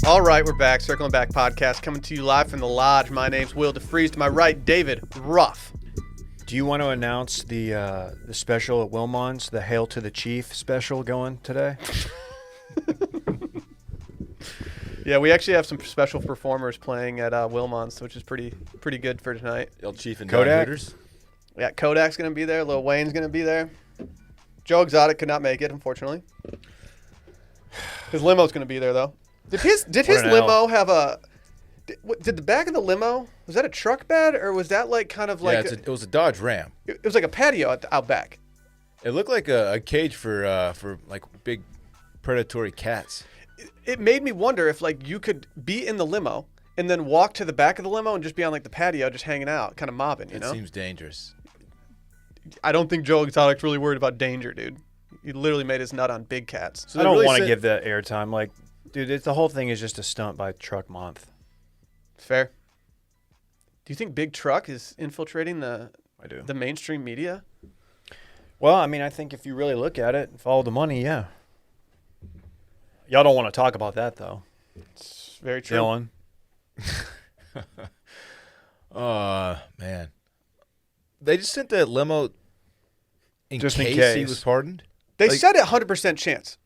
All right, we're back. Circling Back podcast coming to you live from the lodge. My name's Will DeFreeze. To my right, David Ruff. Do you want to announce the special at Wilmons, the Hail to the Chief special going today? Yeah, we actually have some special performers playing at Wilmons, which is pretty good for tonight. El Chief and Kodak? Hooters. Yeah, Kodak's going to be there. Lil Wayne's going to be there. Joe Exotic could not make it, unfortunately. His limo's going to be there, though. Did his limo have a... Did the back of the limo, was that a truck bed, or was that like kind of like... Yeah, it was a Dodge Ram. It was like a patio out back. It looked like a cage for like big predatory cats. It made me wonder if like you could be in the limo and then walk to the back of the limo and just be on like the patio just hanging out, kind of mobbing, you know? It seems dangerous. I don't think Joe Exotic's really worried about danger, dude. He literally made his nut on big cats. So I don't want to give that airtime. Like, dude, the whole thing is just a stunt by Truck Month. Fair. Do you think Big Truck is infiltrating the mainstream media? Well, I mean, I think if you really look at it and follow the money, yeah. Y'all don't want to talk about that, though. It's very true. Dylan. Man. They just sent that limo in Just case he was pardoned? They said a 100% chance.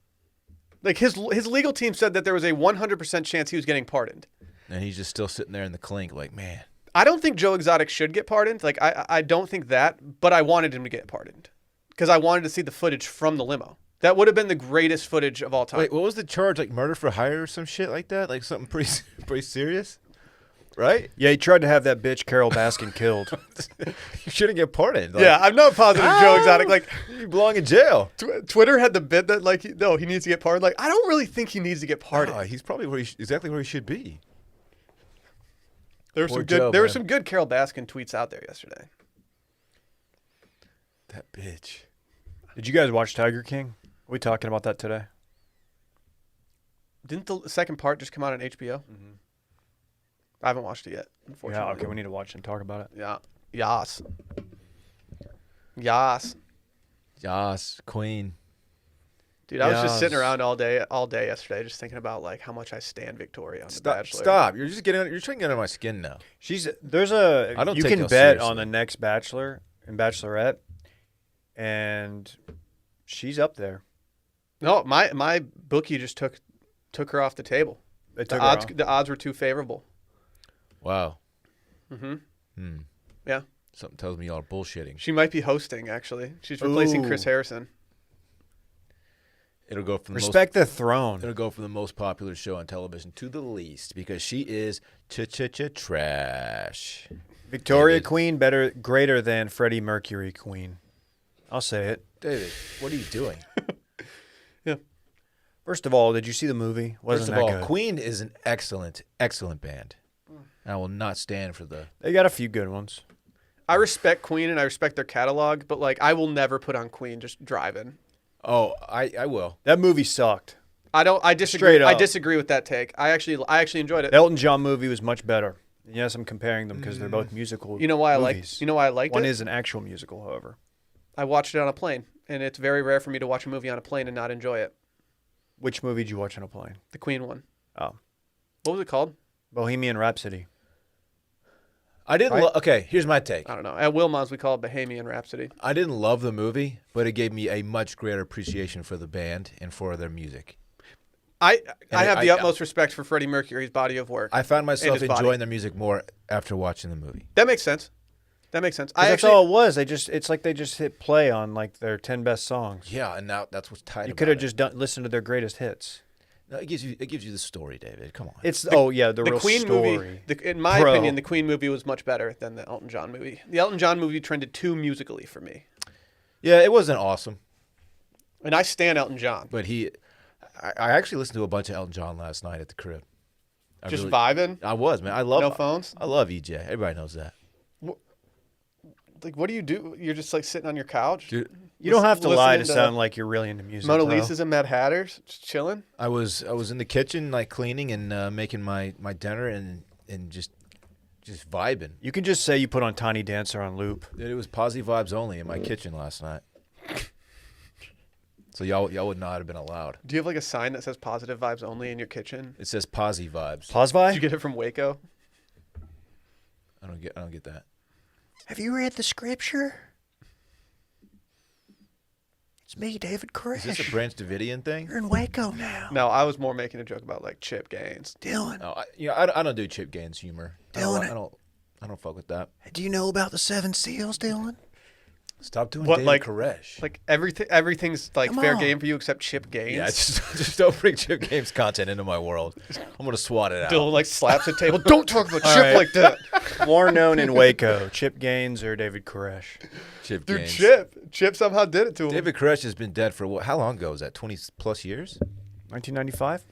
Like his legal team said that there was a 100% chance he was getting pardoned. And he's just still sitting there in the clink like, man. I don't think Joe Exotic should get pardoned. Like I don't think that, but I wanted him to get pardoned because I wanted to see the footage from the limo. That would have been the greatest footage of all time. Wait, what was the charge? Like murder for hire or some shit like that? Like something pretty serious? Right? Yeah, he tried to have that bitch Carol Baskin killed. You shouldn't get pardoned. Like, yeah, I'm not positive Joe Exotic. Like, you belong in jail. Twitter had the bit that like, he needs to get pardoned. Like, I don't really think he needs to get pardoned. No, he's probably exactly where he should be. There were some good Carol Baskin tweets out there yesterday. That bitch. Did you guys watch Tiger King? Are we talking about that today? Didn't the second part just come out on HBO? Mm-hmm. I haven't watched it yet, unfortunately. Yeah, okay, we need to watch it and talk about it. Yeah. Yas. Yas. Yas, Queen. Dude, I was just sitting around all day yesterday, just thinking about like how much I stand Victoria on The Bachelor. Stop! You're trying to get under my skin now. You can bet seriously on the next Bachelor and Bachelorette, and she's up there. No, my bookie just took her off the table. The odds were too favorable. Wow. Mm-hmm. Yeah. Something tells me y'all are bullshitting. She might be hosting, actually. She's replacing Chris Harrison. It'll go from the throne. It'll go from the most popular show on television to the least because she is trash. Victoria Queen greater than Freddie Mercury Queen. I'll say it. David, what are you doing? Yeah. First of all, did you see the movie? First of all, good? Queen is an excellent band. I will not stand for the... They got a few good ones. I respect Queen and I respect their catalog, but like I will never put on Queen just driving. Oh, I will. That movie sucked. I disagree. Straight up. I disagree with that take. I actually enjoyed it. The Elton John movie was much better. Yes, I'm comparing them because they're both musical. You know why movies. I liked One it? is an actual musical, however. I watched it on a plane, and it's very rare for me to watch a movie on a plane and not enjoy it. Which movie did you watch on a plane? The Queen one. Oh. What was it called? Bohemian Rhapsody. I didn't. Okay, here's my take. I don't know. At Wilmons, we call it Bohemian Rhapsody. I didn't love the movie, but it gave me a much greater appreciation for the band and for their music. I have the utmost respect for Freddie Mercury's body of work. I found myself enjoying their music more after watching the movie. That makes sense. That's all it was. It's like they just hit play on like their 10 best songs. Yeah, and now that's what's tight. You could have just listened to their greatest hits. No, it gives you the story, David. Come on. The real Queen story. movie. In my opinion, the Queen movie was much better than the Elton John movie. The Elton John movie trended too musically for me. Yeah, it wasn't awesome. And I stan Elton John. But I actually listened to a bunch of Elton John last night at the crib. Vibing? I was, man. I love No phones? I love EJ. Everybody knows that. Like, what do you do? You're just like sitting on your couch? Dude, you don't have to lie to sound like you're really into music. Mona Lisa's and Mad Hatters, just chilling. I was in the kitchen, like cleaning and making my dinner and just vibing. You can just say you put on Tiny Dancer on loop. Dude, it was Posi vibes only in my kitchen last night. So y'all would not have been allowed. Do you have like a sign that says positive vibes only in your kitchen? It says Posi vibes. Did you get it from Waco? I don't get that. Have you read the scripture? It's me, David Koresh. Is this a Branch Davidian thing? You're in Waco now. No, I was more making a joke about like Chip Gaines. Dylan, No, I don't do Chip Gaines humor. I don't fuck with that. do you know about the 7 Seals, Dylan? Stop doing What, David like- Koresh. Like everything's like Come fair on. game for you except Chip Gaines. Yeah, just don't bring Chip Gaines content into my world. I'm gonna swat it out. Dylan like slaps the table. Don't talk about All Chip right. like that. More known in Waco, Chip Gaines or David Koresh? Chip Dude, Gaines. Chip somehow did it to him. David Koresh has been dead for what? How long ago was that? 20 plus years? 1995?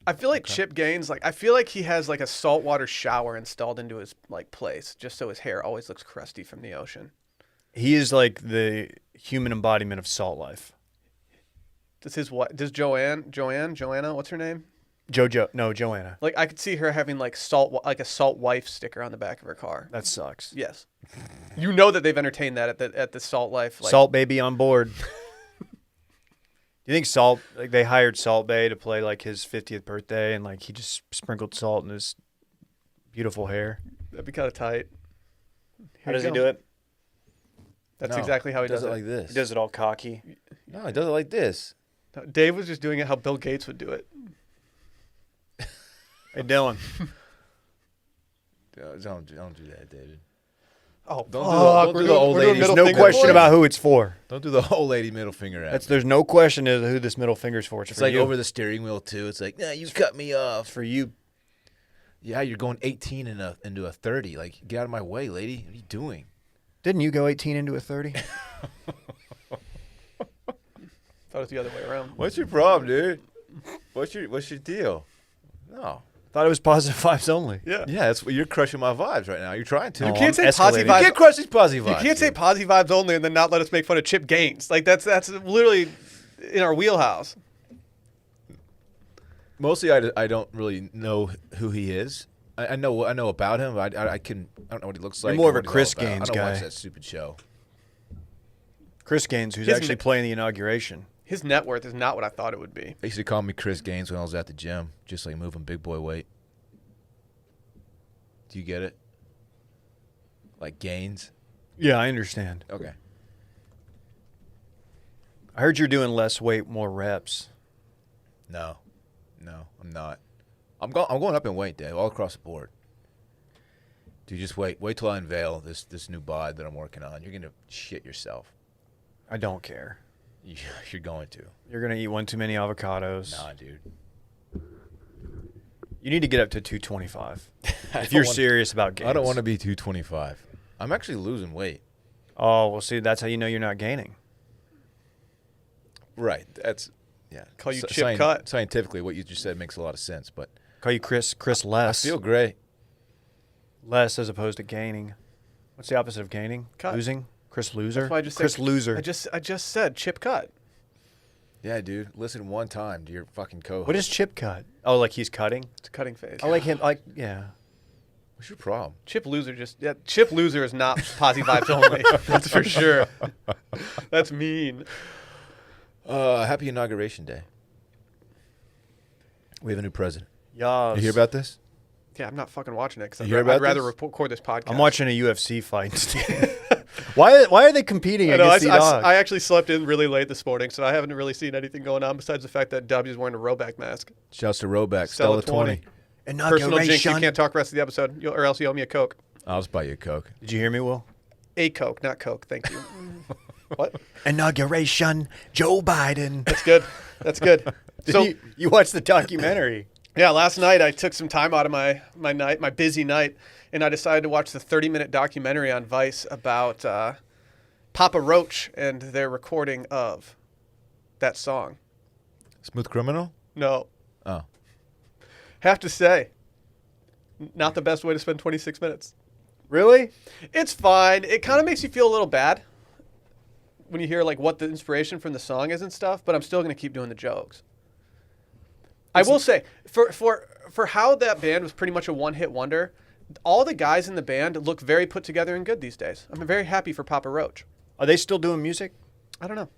I feel like Chip Gaines, like I feel like he has like a saltwater shower installed into his like place, just so his hair always looks crusty from the ocean. He is like the human embodiment of salt life. Does his what? Does Joanna? What's her name? Joanna. Like I could see her having like a salt wife sticker on the back of her car. That sucks. Yes, you know that they've entertained that at the Salt Life. Like, Salt Baby on board. You think they hired Salt Bay to play like his 50th birthday and like he just sprinkled salt in his beautiful hair? That'd be kind of tight. How does he do it? That's No, exactly how he does it it. like this. He does it all cocky. No, he does it like this. No, Dave was just doing it how Bill Gates would do it. Hey, Dylan. Don't do that, David. Oh, Don't do the old lady. There's no question about who it's for. Don't do the old lady middle finger at me. There's no question as to who this middle finger's for. It's for like you. over the steering wheel too. It's like, nah, you cut me off. for you. Yeah, you're going 18 into a 30. Like, get out of my way, lady. What are you doing? Didn't you go 18 into a 30? thought it was the other way around. What's your problem, dude? What's your deal? No. Thought it was positive vibes only. Yeah. Yeah, that's what you're crushing my vibes right now. You're trying to. No, You can't say I'm Posi escalating. You vibes. can't crush these Posi vibes. You can't say dude. Posi vibes only and then not let us make fun of Chip Gaines. Like that's literally in our wheelhouse. Mostly, I don't really know who he is. I know about him. But I don't know what he looks like. more or of a what he's all Chris about. Gaines I don't watch guy. that stupid show. Chris Gaines, who's His actually ne- playing the inauguration. His net worth is not what I thought it would be. They used to call me Chris Gaines when I was at the gym, just like moving big boy weight. Do you get it? Like Gaines? Yeah, I understand. Okay. I heard you're doing less weight, more reps. No, I'm not. I'm going up in weight, Dave, all across the board. Dude, just wait till I unveil this new bod that I'm working on. You're gonna shit yourself. I don't care. You're going to. You're going to eat one too many avocados. Nah, dude. You need to get up to 225 I if you're don't want- serious about gains. I don't want to be 225. I'm actually losing weight. Oh, well, see, that's how you know you're not gaining. Right. That's yeah. Call you Chip Cut. Scientifically, what you just said makes a lot of sense. But Call you Chris I less. feel great. Less as opposed to gaining. What's the opposite of gaining? Cut. Losing? Chris Loser? That's why I just Chris said, Loser. I just said Chip Cut. Yeah, dude. Listen one time to your fucking co-host. What is Chip Cut? Oh, like he's cutting? It's a cutting phase. I like him. Yeah. What's your problem? Chip Loser Chip Loser is not Posi vibes only. That's for sure. That's mean. Happy Inauguration Day. We have a new president. Yes. You hear about this? Yeah, I'm not fucking watching it because You hear about I'd rather this? record this podcast. I'm watching a UFC fight instead. Why are they competing I know, against the dogs? I actually slept in really late this morning, so I haven't really seen anything going on besides the fact that W is wearing a Roback mask. Shouts to Roback. Stella Stella 20. Personal jinx, you can't talk the rest of the episode, or else you owe me a Coke. I'll just buy you a Coke. Did you hear me, Will? A Coke, not Coke. Thank you. What? Inauguration, Joe Biden. That's good. That's good. So you watched the documentary. yeah, last night I took some time out of my busy night, and I decided to watch the 30-minute documentary on Vice about Papa Roach and their recording of that song. Smooth Criminal? No, Oh. have to say, not the best way to spend 26 minutes. Really? It's fine. It kind of makes you feel a little bad when you hear like what the inspiration from the song is and stuff, but I'm still going to keep doing the jokes. I will say, for how that band was pretty much a one-hit wonder, all the guys in the band look very put together and good these days. I'm very happy for Papa Roach. Are they still doing music? I don't know.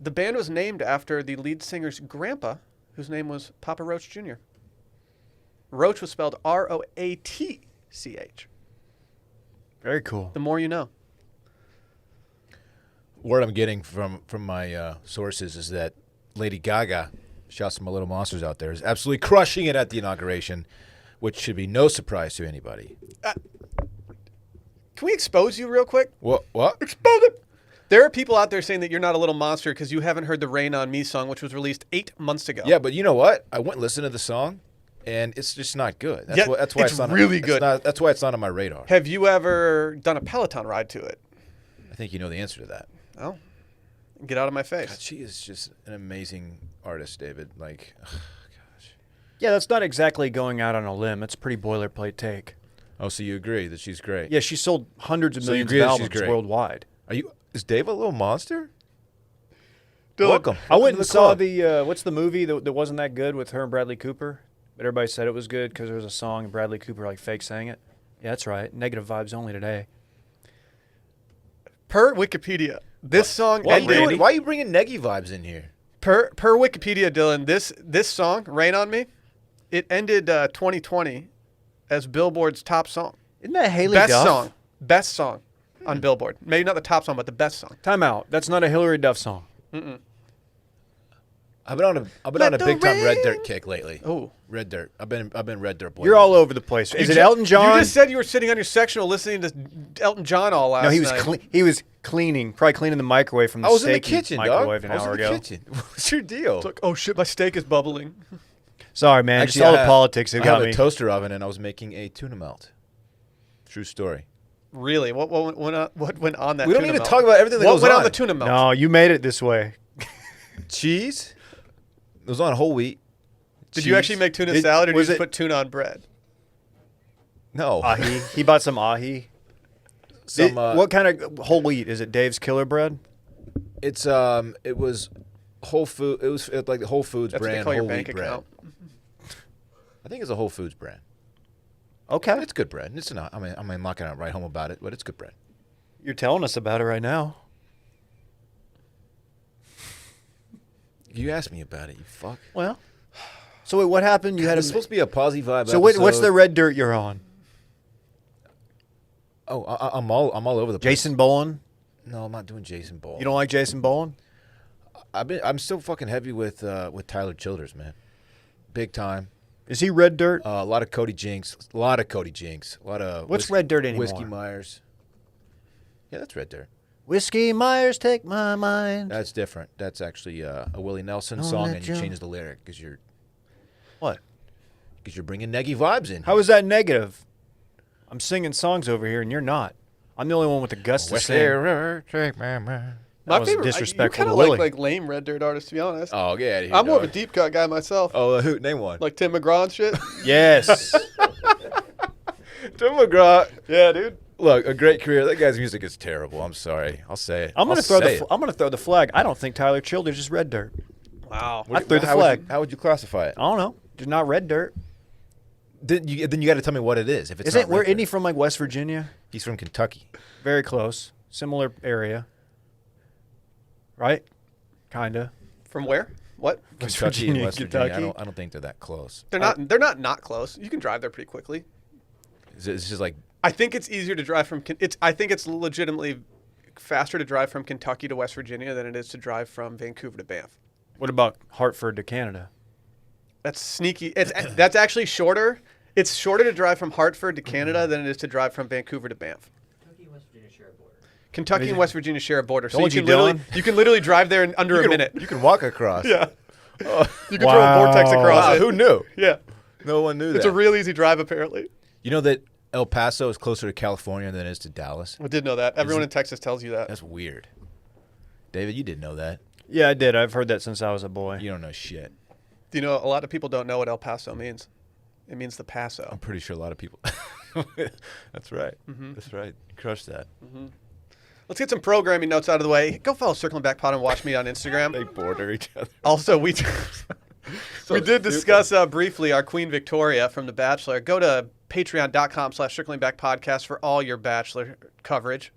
The band was named after the lead singer's grandpa, whose name was Papa Roach Jr. Roach was spelled Roatch. Very cool. The more you know. Word I'm getting from my sources is that Lady Gaga, shouts to my little monsters out there, is absolutely crushing it at the inauguration, which should be no surprise to anybody. Can we expose you real quick? What? Expose it! There are people out there saying that you're not a little monster because you haven't heard the Rain on Me song, which was released 8 months ago. Yeah, but you know what? I went and listened to the song, and it's just not good. That's why it's it's not really good. That's why it's not on my radar. Have you ever done a Peloton ride to it? I think you know the answer to that. Oh, get out of my face. God, she is just an amazing artist, David. Like, gosh. Yeah, that's not exactly going out on a limb. It's a pretty boilerplate take. Oh, so you agree that she's great? Yeah, she sold hundreds of So you millions agree of that she's albums great? worldwide. Is Dave a little monster? Dylan, Welcome. I went to and the saw club. the what's the movie that wasn't that good with her and Bradley Cooper, but everybody said it was good because there was a song and Bradley Cooper like fake sang it. Yeah, that's right. Negative vibes only today. Per Wikipedia, this song Why ended. are you bringing Neggy vibes in here? Per Wikipedia, Dylan, this song, Rain on Me, it ended 2020 as Billboard's top song. Isn't that Haley Best Duff? song on Billboard. Maybe not the top song, but the best song. Time out. That's not a Hillary Duff song. I've been on a big time Red Dirt kick lately. Oh, Red Dirt. I've been Red Dirt boy. You're all over the place. Is it Elton John? You just said you were sitting on your sectional listening to Elton John all last No, he was night. he was cleaning, probably cleaning the microwave from the I was in the steak kitchen, dog. microwave I an was hour in the ago. kitchen. What's your deal? It's like, oh shit, my steak is bubbling. Sorry, man. Actually, just all I the have- politics have I got have me. a toaster oven, and I was making a tuna melt. True story. Really? What went on that? We don't tuna need to melt? talk about everything that What goes went on. on the tuna melt? No, you made it this way. Cheese. It was on whole wheat. Did you actually make tuna salad, or did you was just it- put tuna on bread? No. Ahi. He bought some ahi. Some, What kind of whole wheat? Is it Dave's Killer Bread? It's it was Whole Food. It was like the Whole Foods That's what they brand call your whole bank wheat bread. account. I think it's a Whole Foods brand. Okay. It's good bread. It's not. I'm not gonna write home about it, but it's good bread. You're telling us about it right now. You asked me about it. You fuck. Well. So wait, what happened? You had It's supposed to be a Posi vibe. So what's episode. the red dirt you're on? Oh, I'm all over the place. Jason Bourne? No, I'm not doing Jason Bourne. You don't like Jason Bourne? I'm still fucking heavy with Tyler Childers, man. Big time. Is he red dirt? A lot of Cody Jinks. A lot of What's red dirt anymore? Whiskey Myers. Yeah, that's Red Dirt. Whiskey Myers, take my mind. That's different. That's actually a Willie Nelson Don't song, let and you you- change the lyric because you're What? bringing neggy vibes in. How is that negative? I'm singing songs over here, and you're not. I'm the only one with the guts to sing. Take my mind. That was favorite, disrespectful you to kind of Willie. like lame red dirt artists, to be honest. Oh, get out of here. I'm more of a dog. deep cut guy myself. Oh, who? Name one. Like Tim McGraw and shit. Yes. Tim McGraw. Yeah, dude. Look, a great career. That guy's music is terrible. I'm sorry. I'll say it. I'm gonna I'll throw the flag. I don't think Tyler Childers is red dirt. Wow. I threw the How flag. how would you classify it? I don't know. Just not red dirt. Then you got to tell me what it is. If it's Isn't not where Red Dirt. isn't he from? Like West Virginia? He's from Kentucky. Very close. Similar area. Right? Kinda. From where? What? West Kentucky Virginia, and West Virginia. Kentucky. I don't think they're that close. They're not close. You can drive there pretty quickly. It's just like I think it's easier to drive from. I think it's legitimately faster to drive from Kentucky to West Virginia than it is to drive from Vancouver to Banff. What about Hartford to Canada? That's sneaky. That's actually shorter. It's shorter to drive from Hartford to Canada than it is to drive from Vancouver to Banff. Kentucky and West Virginia share a border, so Told you you, can literally drive there in under a minute. you can walk across. Yeah, you can throw a vortex across Wow, it. who knew? Yeah, No one knew it's that. a real easy drive apparently. You know that El Paso is closer to California than it is to Dallas? I did know that. Everyone in Texas tells you that. That's weird. David, you didn't know that. Yeah, I did. I've heard that since I was a boy. You don't know shit. Do you know a lot of people don't know what El Paso means? It means the Paso. I'm pretty sure a lot of people. That's right. That's right. Crush that. Let's get some programming notes out of the way. Go follow Circling Back Pod and watch me on Instagram. They border each other. Also, we did discuss briefly our Queen Victoria from The Bachelor. Go to patreon.com/circlingbackpodcast for all your Bachelor coverage.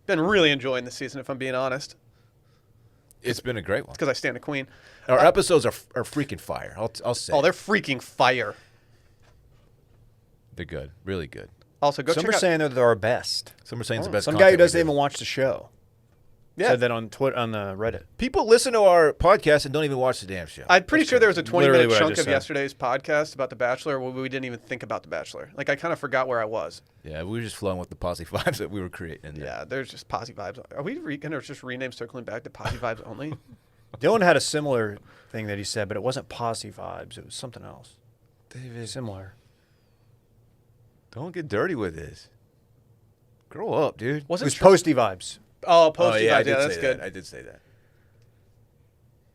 Been really enjoying the season, if I'm being honest. It's been a great one. It's because I stand a queen. Our episodes are freaking fire. I'll say. Oh, they're freaking fire. They're good. Really good. Also, go Some check are out. saying they're our best. Some are saying it's the best. Some guy who content we doesn't do. even watch the show Yeah. said that on Twitter, on the Reddit. People listen to our podcast and don't even watch the damn show. I'm pretty sure there was a Literally 20-minute what I chunk just of said. yesterday's podcast about The Bachelor where we didn't even think about The Bachelor. Like, I kind of forgot where I was. Yeah, we were just flowing with the Posi vibes that we were creating. In there. Yeah, there's just Posi Vibes. Are we going to just rename Circling Back to Posi Vibes only? Dylan had a similar thing that he said, but it wasn't Posi vibes. It was something else. David, Similar. don't get dirty with this. Grow up, dude. It Wasn't was Trump- Posty vibes. Oh, Posty I Vibes. did Yeah, say that's good. That. I did say that.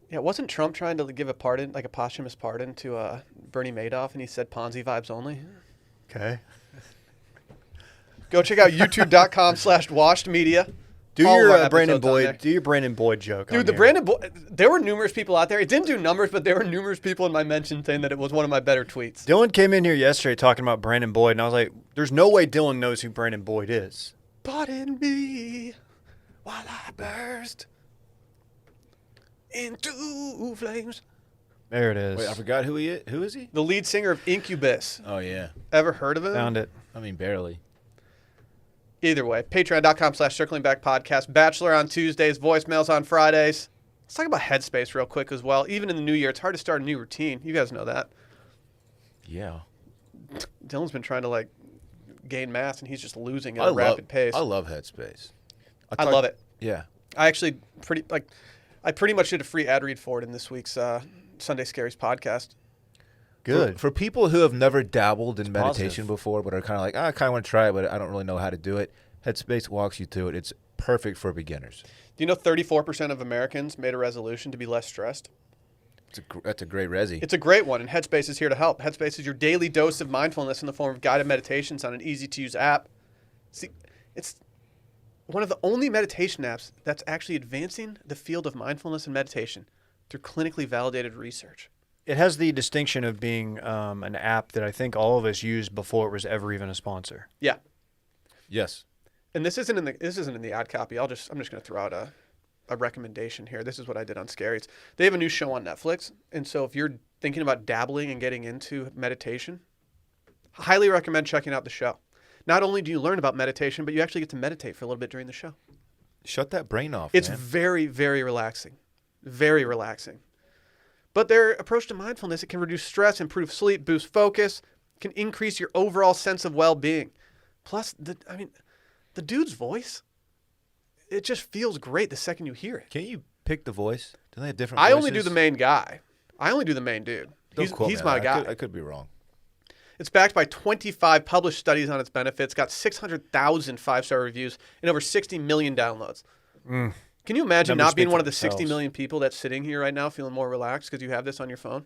Yeah, wasn't Trump trying to give a pardon, like a posthumous pardon to Bernie Madoff, and he said Ponzi vibes only? Okay. Go check out youtube.com/washedmedia. Do All of our your Brandon episodes on there. Boyd. Do your Brandon Boyd joke. Dude, on the here. Brandon Boyd, there were numerous people out there. It didn't do numbers, but there were numerous people in my mention saying that it was one of my better tweets. Dylan came in here yesterday talking about Brandon Boyd, and I was like, "There's no way Dylan knows who Brandon Boyd is." Pardon me while I burst into flames. There it is. Wait, I forgot who he is. Who is he? The lead singer of Incubus. Oh yeah. Ever heard of him? Found it. I mean, barely. Either way, patreon.com/circling back podcast. Bachelor on Tuesdays, voicemails on Fridays. Let's talk about Headspace real quick as well. Even in the new year, it's hard to start a new routine. You guys know that. Yeah. Dylan's been trying to gain mass, and he's just losing at a rapid pace. I love Headspace. I love it. Yeah. I actually I pretty much did a free ad read for it in this week's Sunday Scaries podcast. Good. For people who have never dabbled in meditation positive. before, but are kind of like, I kind of want to try it, but I don't really know how to do it. Headspace walks you through it. It's perfect for beginners. Do you know 34% of Americans made a resolution to be less stressed? That's a great resi. It's a great one, and Headspace is here to help. Headspace is your daily dose of mindfulness in the form of guided meditations on an easy-to-use app. See, it's one of the only meditation apps that's actually advancing the field of mindfulness and meditation through clinically validated research. It has the distinction of being an app that I think all of us used before it was ever even a sponsor. Yeah, Yes. and this isn't in the ad copy. I'm just going to throw out a recommendation here. This is what I did on Scaries. They have a new show on Netflix, and so if you're thinking about dabbling and getting into meditation, highly recommend checking out the show. Not only do you learn about meditation, but you actually get to meditate for a little bit during the show. Shut that brain off, It's man. very, very relaxing. Very relaxing. But their approach to mindfulness, it can reduce stress, improve sleep, boost focus, can increase your overall sense of well-being. Plus, the dude's voice, it just feels great the second you hear it. Can't you pick the voice? Do they have different I voices? only do the main guy. I only do the main dude. Don't quote He's me my on that. guy. I could be wrong. It's backed by 25 published studies on its benefits, got 600,000 five-star reviews, and over 60 million downloads. Can you imagine Numbers not being speak one for of the 60 themselves. million people that's sitting here right now feeling more relaxed because you have this on your phone?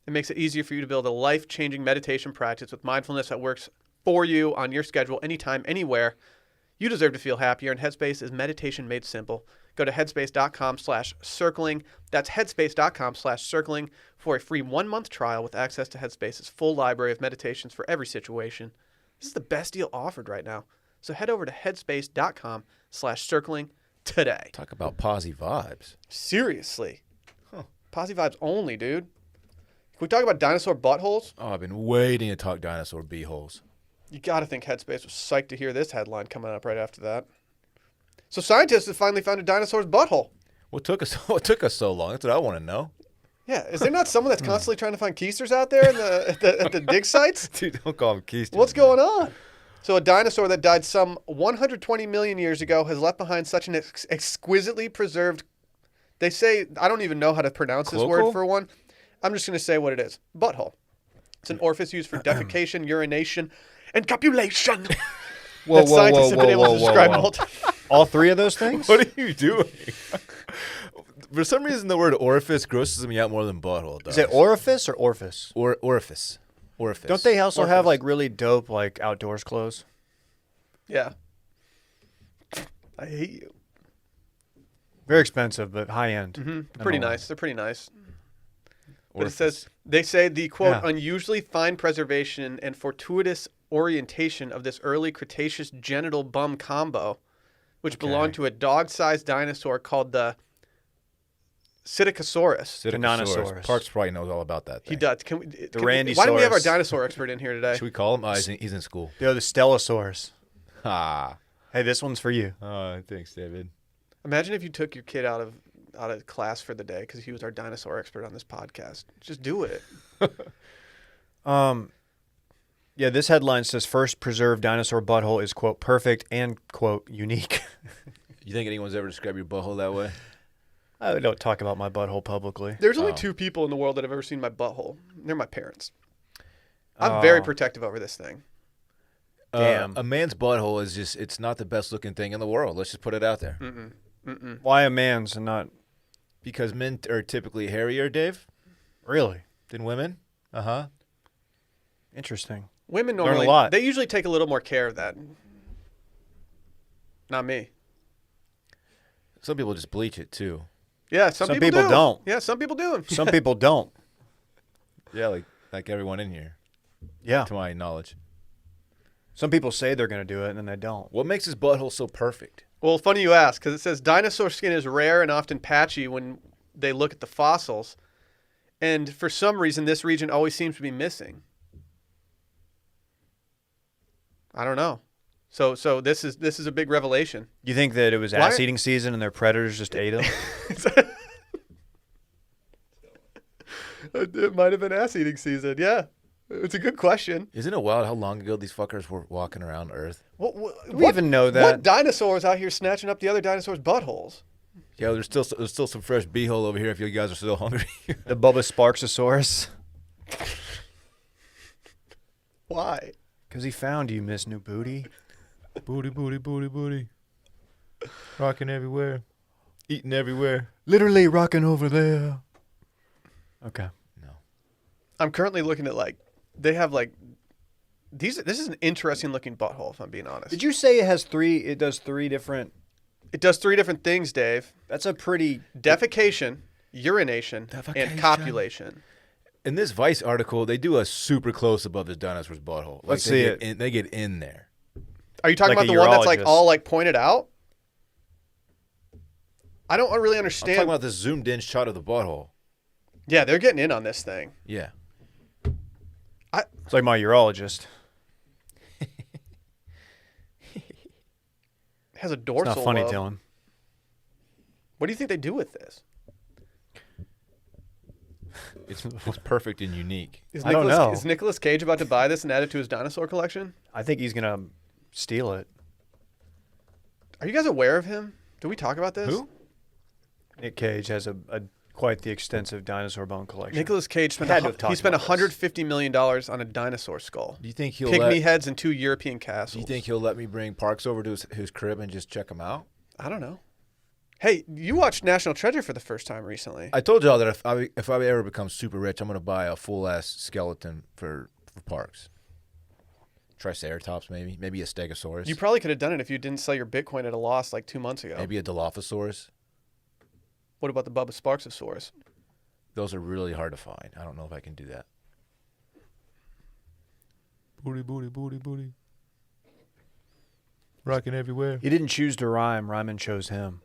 It makes it easier for you to build a life-changing meditation practice with mindfulness that works for you on your schedule, anytime, anywhere. You deserve to feel happier, and Headspace is meditation made simple. Go to headspace.com/circling. That's headspace.com/circling for a free 1-month trial with access to Headspace's full library of meditations for every situation. This is the best deal offered right now. So head over to headspace.com/circling today. Talk about Posi vibes. Seriously. Posi vibes only, dude. Can we talk about dinosaur buttholes? Oh, I've been waiting to talk dinosaur beeholes. You got to think Headspace was psyched to hear this headline coming up right after that. So scientists have finally found a dinosaur's butthole. What took us so long? That's what I want to know. Yeah, is there not someone that's constantly trying to find keisters out there at the dig sites? Dude, don't call him keisters. What's going on? So a dinosaur that died some 120 million years ago has left behind such an exquisitely preserved, they say, I don't even know how to pronounce this word Cloacal? for one. I'm just going to say what it is. Butthole. It's an orifice used for defecation, urination, and copulation. Whoa, that scientists have been able to describe multiple. All three of those things? What are you doing? For some reason, the word orifice grosses me out more than butthole does. Is it orifice or orifice? Orifice. Orifice. Don't they also Orifice. have like really dope like outdoors clothes? Yeah. I hate you. Very expensive, but high end. Pretty Nonetheless. nice. They're pretty nice. But it Orifice. says, they say the, quote, Yeah. unusually fine preservation and fortuitous orientation of this early Cretaceous genital bum combo which belonged to a dog-sized dinosaur called the Psittacosaurus. Dinosaurus. Parks probably knows all about that thing. He does. Randysaurus. Why don't we have our dinosaur expert in here today? Should we call him? He's in school. The Stegosaurus. Ah. Hey, this one's for you. Oh, thanks, David. Imagine if you took your kid out of class for the day because he was our dinosaur expert on this podcast. Just do it. Yeah, this headline says first preserved dinosaur butthole is, quote, perfect and, quote, unique. You think anyone's ever described your butthole that way? I don't talk about my butthole publicly. There's only 2 people in the world that have ever seen my butthole. They're my parents. I'm very protective over this thing. Damn. A man's butthole is it's not the best looking thing in the world. Let's just put it out there. Why a man's and not... Because men are typically hairier, Dave, Really? than women. Uh-huh. Interesting. Women Learn a normally, lot. they usually take a little more care of that. Not me. Some people just bleach it, too. Yeah, some people do. don't. Yeah, some people do. Some people don't. Yeah, like everyone in here, Yeah. to my knowledge. Some people say they're going to do it, and then they don't. What makes his butthole so perfect? Well, funny you ask, because it says dinosaur skin is rare and often patchy when they look at the fossils. And for some reason, this region always seems to be missing. I don't know. So this is a big revelation. You think that it was Why- ass-eating season and their predators just ate them? It might have been ass-eating season. Yeah, it's a good question. Isn't it wild how long ago these fuckers were walking around Earth? Do we even know that? What dinosaurs out here snatching up the other dinosaurs' buttholes? Yeah, there's still some fresh beehole over here if you guys are still hungry. The Bubba Sparksosaurus? Why? Because he found you, Miss New Booty. Booty, booty, booty, booty. Rocking everywhere. Eating everywhere. Literally rocking over there. Okay. No. I'm currently looking at they have these. This is an interesting looking butthole, if I'm being honest. Did you say it does 3 different... It does 3 different things, Dave. That's a pretty... Defecation, urination, and copulation. In this Vice article, they do a super close up of this dinosaur's butthole. Let's see it. They get in there. Are you talking Like about a the one that's urologist. all pointed out? I don't really I'm understand. talking about this zoomed in shot of the butthole. Yeah, they're getting in on this thing. Yeah. It's like my urologist. It has a It's dorsal not funny, lobe. Dylan. What do you think they do with this? It's perfect and unique. I don't know. Is Nicolas Cage about to buy this and add it to his dinosaur collection? I think he's going to steal it. Are you guys aware of him? Did we talk about this? Who? Nick Cage has a quite the extensive dinosaur bone collection. Nicolas Cage spent Had to have talked he spent about this. $150 million on a dinosaur skull. Do you think he'll Pygmy heads and 2 European castles. Do you think he'll let me bring Parks over to his crib and just check him out? I don't know. Hey, you watched National Treasure for the first time recently. I told y'all that if I ever become super rich, I'm gonna buy a full ass skeleton for Parks. Triceratops, maybe a Stegosaurus, You probably could have done it if you didn't sell your Bitcoin at a loss 2 months ago. maybe a Dilophosaurus. What about the Bubba Sparksosaurus? Those are really hard to find. I don't know if I can do that. Booty, booty, booty, booty. Rocking everywhere. He didn't choose to rhyme. Ryman chose him.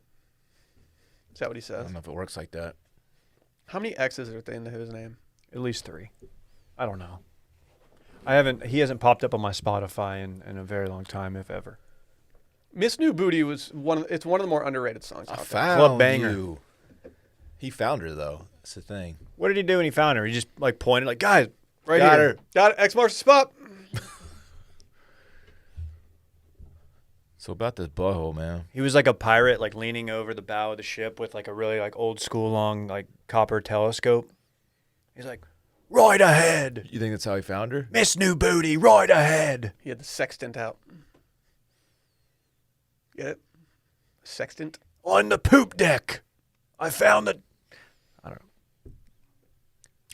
Is that what he I says? don't know if it works like that. How many X's are in his name? At least 3. I don't know. He hasn't popped up on my Spotify in a very long time, if ever. Miss New Booty it's one of the more underrated songs I out there. found Club banger. you. He found her though. That's the thing. What did he do when he found her? He just pointed like, guys, right Got here. her. Got it. X marks the spot. So about this butthole, man. He was like a pirate, leaning over the bow of the ship with a really old school long copper telescope. He's like, right ahead, You think that's how he found her? Miss New Booty, right ahead. He had the sextant out. Get it? Sextant. On the poop deck, I found the. I don't know.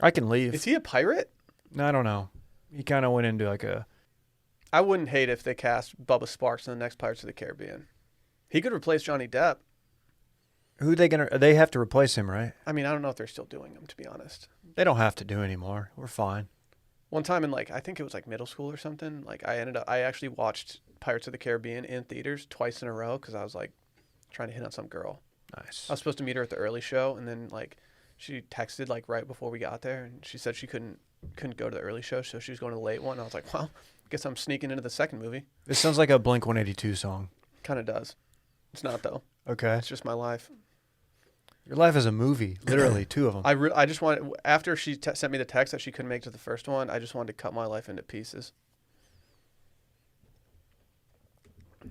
I can leave. Is he a pirate? No, I don't know. He kind of went into a. I wouldn't hate if they cast Bubba Sparks in the next Pirates of the Caribbean. He could replace Johnny Depp. Who are they gonna? They have to replace him, right? I mean, I don't know if they're still doing him, to be honest. They don't have to do anymore. We're fine. One time in I think it was middle school or something. I actually watched Pirates of the Caribbean in theaters twice in a row because I was like trying to hit on some girl. Nice. I was supposed to meet her at the early show, and then like she texted like right before we got there, and she said she couldn't go to the early show, so she was going to the late one. And I was like, well, I guess I'm sneaking into the second movie. This sounds like a Blink-182 song. Kind of does. It's not though. Okay. It's just my life. Your life is a movie, literally, 2 of them. I just wanted, after she sent me the text that she couldn't make it to the first one, I just wanted to cut my life into pieces.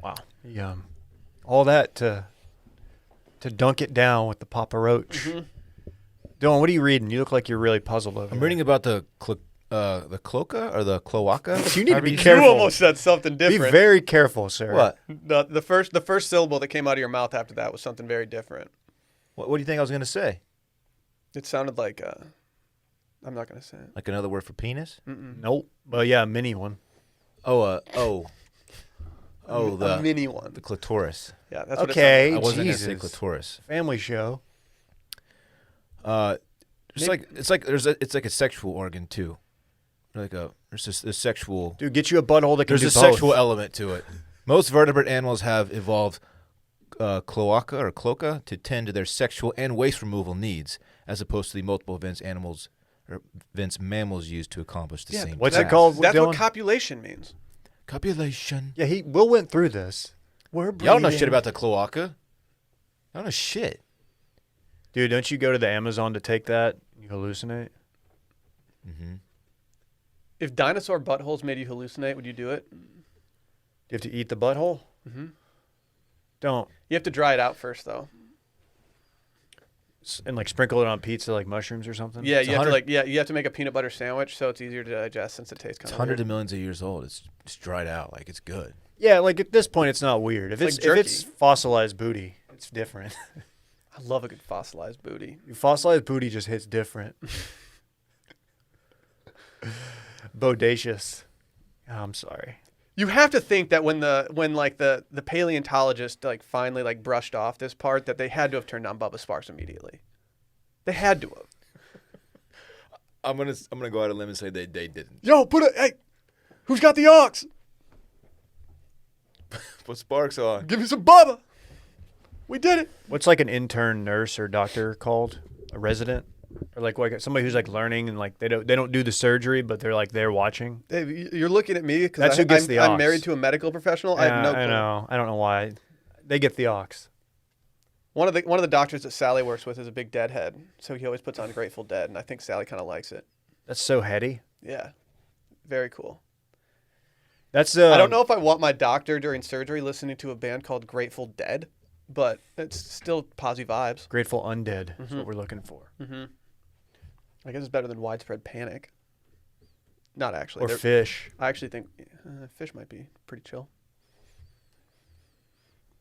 Wow. Yeah. All that to dunk it down with the Papa Roach. Mm-hmm. Dylan, what are you reading? You look like you're really puzzled over I'm there. reading about the cloaca or the cloaca. You need to be You careful. almost said something Be different. very careful, sir. What? The first syllable that came out of your mouth after that was something very different. What do you think I was going to say? It sounded like I'm not gonna say it. Like another word for penis? Mm-mm. Nope. Well, yeah, a mini one. Oh, A mini one. the clitoris. Yeah, that's what Okay. it I wasn't going to Jesus. say clitoris. Family show. It's like a sexual organ too. There's this sexual. Dude, get you a butthole that can There's do a both. sexual element to it. Most vertebrate animals have evolved cloaca to tend to their sexual and waste removal needs, as opposed to the multiple events mammals use to accomplish the same. What's task. it called? That's Dylan? what copulation means. Copulation. Yeah, Will went through this. We're Y'all don't know breeding. shit about the cloaca. I don't know shit. Dude, don't you go to the Amazon to take that? You hallucinate? Mm-hmm. If dinosaur buttholes made you hallucinate, would you do it? You have to eat the butthole? Mm-hmm. Don't. You have to dry it out first, though. And like sprinkle it on pizza like mushrooms or something? Yeah, It's you have to 100 you have to make a peanut butter sandwich so it's easier to digest since it tastes kind It's of hundreds weird. of millions of years old. It's dried out. Like it's good. Yeah, like at this point it's not weird. If It's it's, like if it's fossilized booty, it's different. I love a good fossilized booty. Fossilized booty just hits different. Bodacious. Oh, I'm sorry. You have to think that when the paleontologist like finally like brushed off this part that they had to have turned on Bubba Sparks immediately. They had to have. I'm gonna go out on a limb and say they didn't. Yo, hey, who's got the ox? Put Sparks on. Give me some Bubba. We did it. What's like an intern nurse or doctor called? A resident? Or like somebody who's like learning and like they don't do the surgery, but they're watching. Hey, you're looking at me That's because who gets the I'm ox. married to a medical professional. I have no clue. I know. I don't know why. They get the ox. One of the doctors that Sally works with is a big Deadhead, so he always puts on Grateful Dead, and I think Sally kind of likes it. That's so heady. Yeah, very cool. That's I don't know if I want my doctor during surgery listening to a band called Grateful Dead, but it's still Posi vibes. Grateful Undead is what we're looking for. Mm-hmm. I guess it's better than Widespread Panic. Not actually. Or Fish. I actually think Fish might be pretty chill.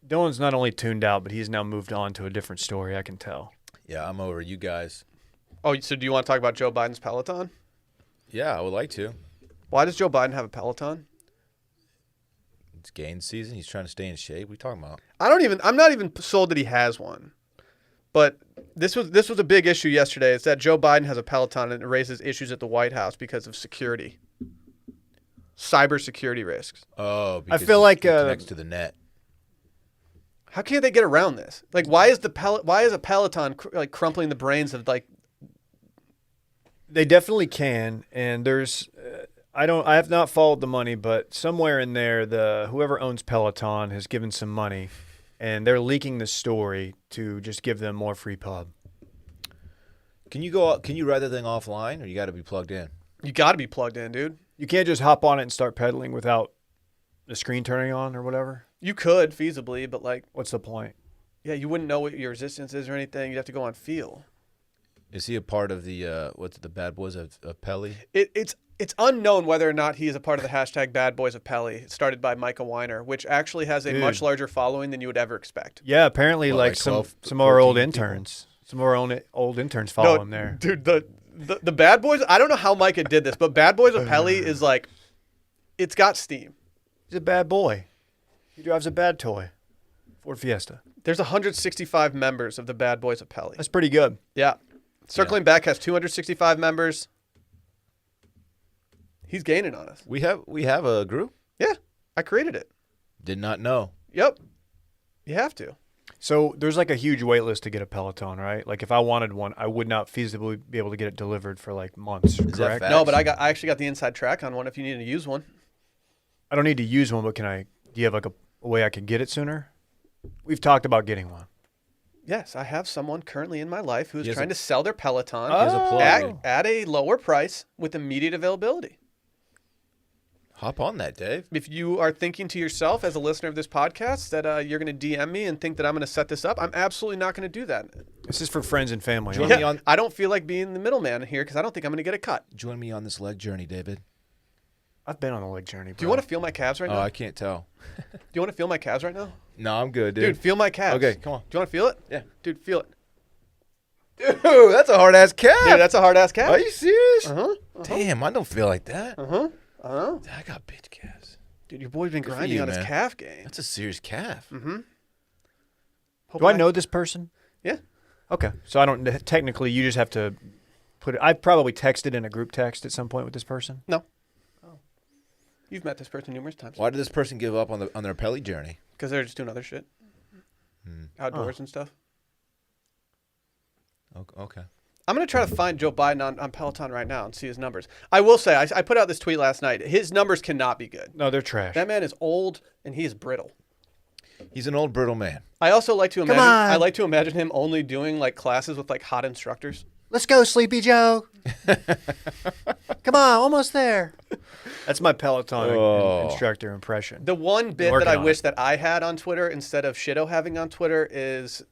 Dylan's not only tuned out, but he's now moved on to a different story, I can tell. Yeah, I'm over you guys. Oh, so do you want to talk about Joe Biden's Peloton? Yeah, I would like to. Why does Joe Biden have a Peloton? It's gain season. He's trying to stay in shape. What are you talking about? I'm not even sold that he has one. But this was a big issue yesterday. It's that Joe Biden has a Peloton and it raises issues at the White House because of security. Cybersecurity risks. Oh, because feel like, it connects to the net. How can't they get around this? Like, why is a Peloton like crumpling the brains of like? They definitely can, and there's I have not followed the money, but somewhere in there, whoever owns Peloton has given some money, and they're leaking the story to just give them more free pub. Can you ride that thing offline, or you got to be plugged in? You got to be plugged in, dude. You can't just hop on it and start pedaling without the screen turning on or whatever. You could feasibly, but like, What's the point? yeah, you wouldn't know what your resistance is or anything. You'd have to go on feel. Is he a part of the Bad Boys of Pelly? It's unknown whether or not he is a part of the hashtag Bad Boys of Pelly, started by Micah Weiner, which actually has a much larger following than you would ever expect. Yeah, apparently, What, like like some 12, of our old 14 people? interns, some of our old interns follow him there. Dude, the Bad Boys, I don't know how Micah did this, but Bad Boys of Pelly is like, it's got steam. He's a bad boy. He drives a bad toy, Ford Fiesta. There's 165 members of the Bad Boys of Pelly. That's pretty good. Yeah. Circling Back has 265 members. He's gaining on us. We have a group. Yeah, I created it. Did not know. Yep. You have to. So there's like a huge wait list to get a Peloton, right? Like if I wanted one, I would not feasibly be able to get it delivered for like months, that correct? fact? No, but I actually got the inside track on one if you need to use one. I don't need to use one, but do you have like a way I could get it sooner? We've talked about getting one. Yes, I have someone currently in my life who is He has trying a- to sell their Peloton He has a plug. at a lower price with immediate availability. Hop on that, Dave. If you are thinking to yourself as a listener of this podcast that you're going to DM me and think that I'm going to set this up, I'm absolutely not going to do that. This is for friends and family. Join only. me on- I don't feel like being the middleman here because I don't think I'm going to get a cut. Join me on this leg journey, David. I've been on a leg journey, bro. Do you want to feel my calves right Oh, now? I can't tell. Do you want to feel my calves right now? No, I'm good, Dude, dude. feel my calves. Okay, come on. Do you want to feel it? Yeah. Dude, feel it. Dude, that's a hard ass calf. Dude, that's a hard ass calf. Are you serious? Uh-huh. Damn, I don't feel like that. Uh-huh. Uh-huh. I got bitch calves. Dude, your boy's been Good for grinding you, on his man. calf game. That's a serious calf. Mm-hmm. Do I know this person? Yeah. Okay. So I don't technically. You just have to put it. I've probably texted in a group text at some point with this person. No. You've met this person numerous times. Why did this person give up on their Pelly journey? Because they're just doing other shit. Outdoors and stuff. Okay. I'm going to try to find Joe Biden on Peloton right now and see his numbers. I will say, I put out this tweet last night. His numbers cannot be good. No, they're trash. That man is old and he is brittle. He's an old brittle man. I also like to imagine. on. I like to imagine him only doing like classes with like hot instructors. Let's go, Sleepy Joe. Come on, almost there. That's my Peloton instructor impression. The one bit Working that I on wish it. that I had on Twitter instead of Shido having on Twitter is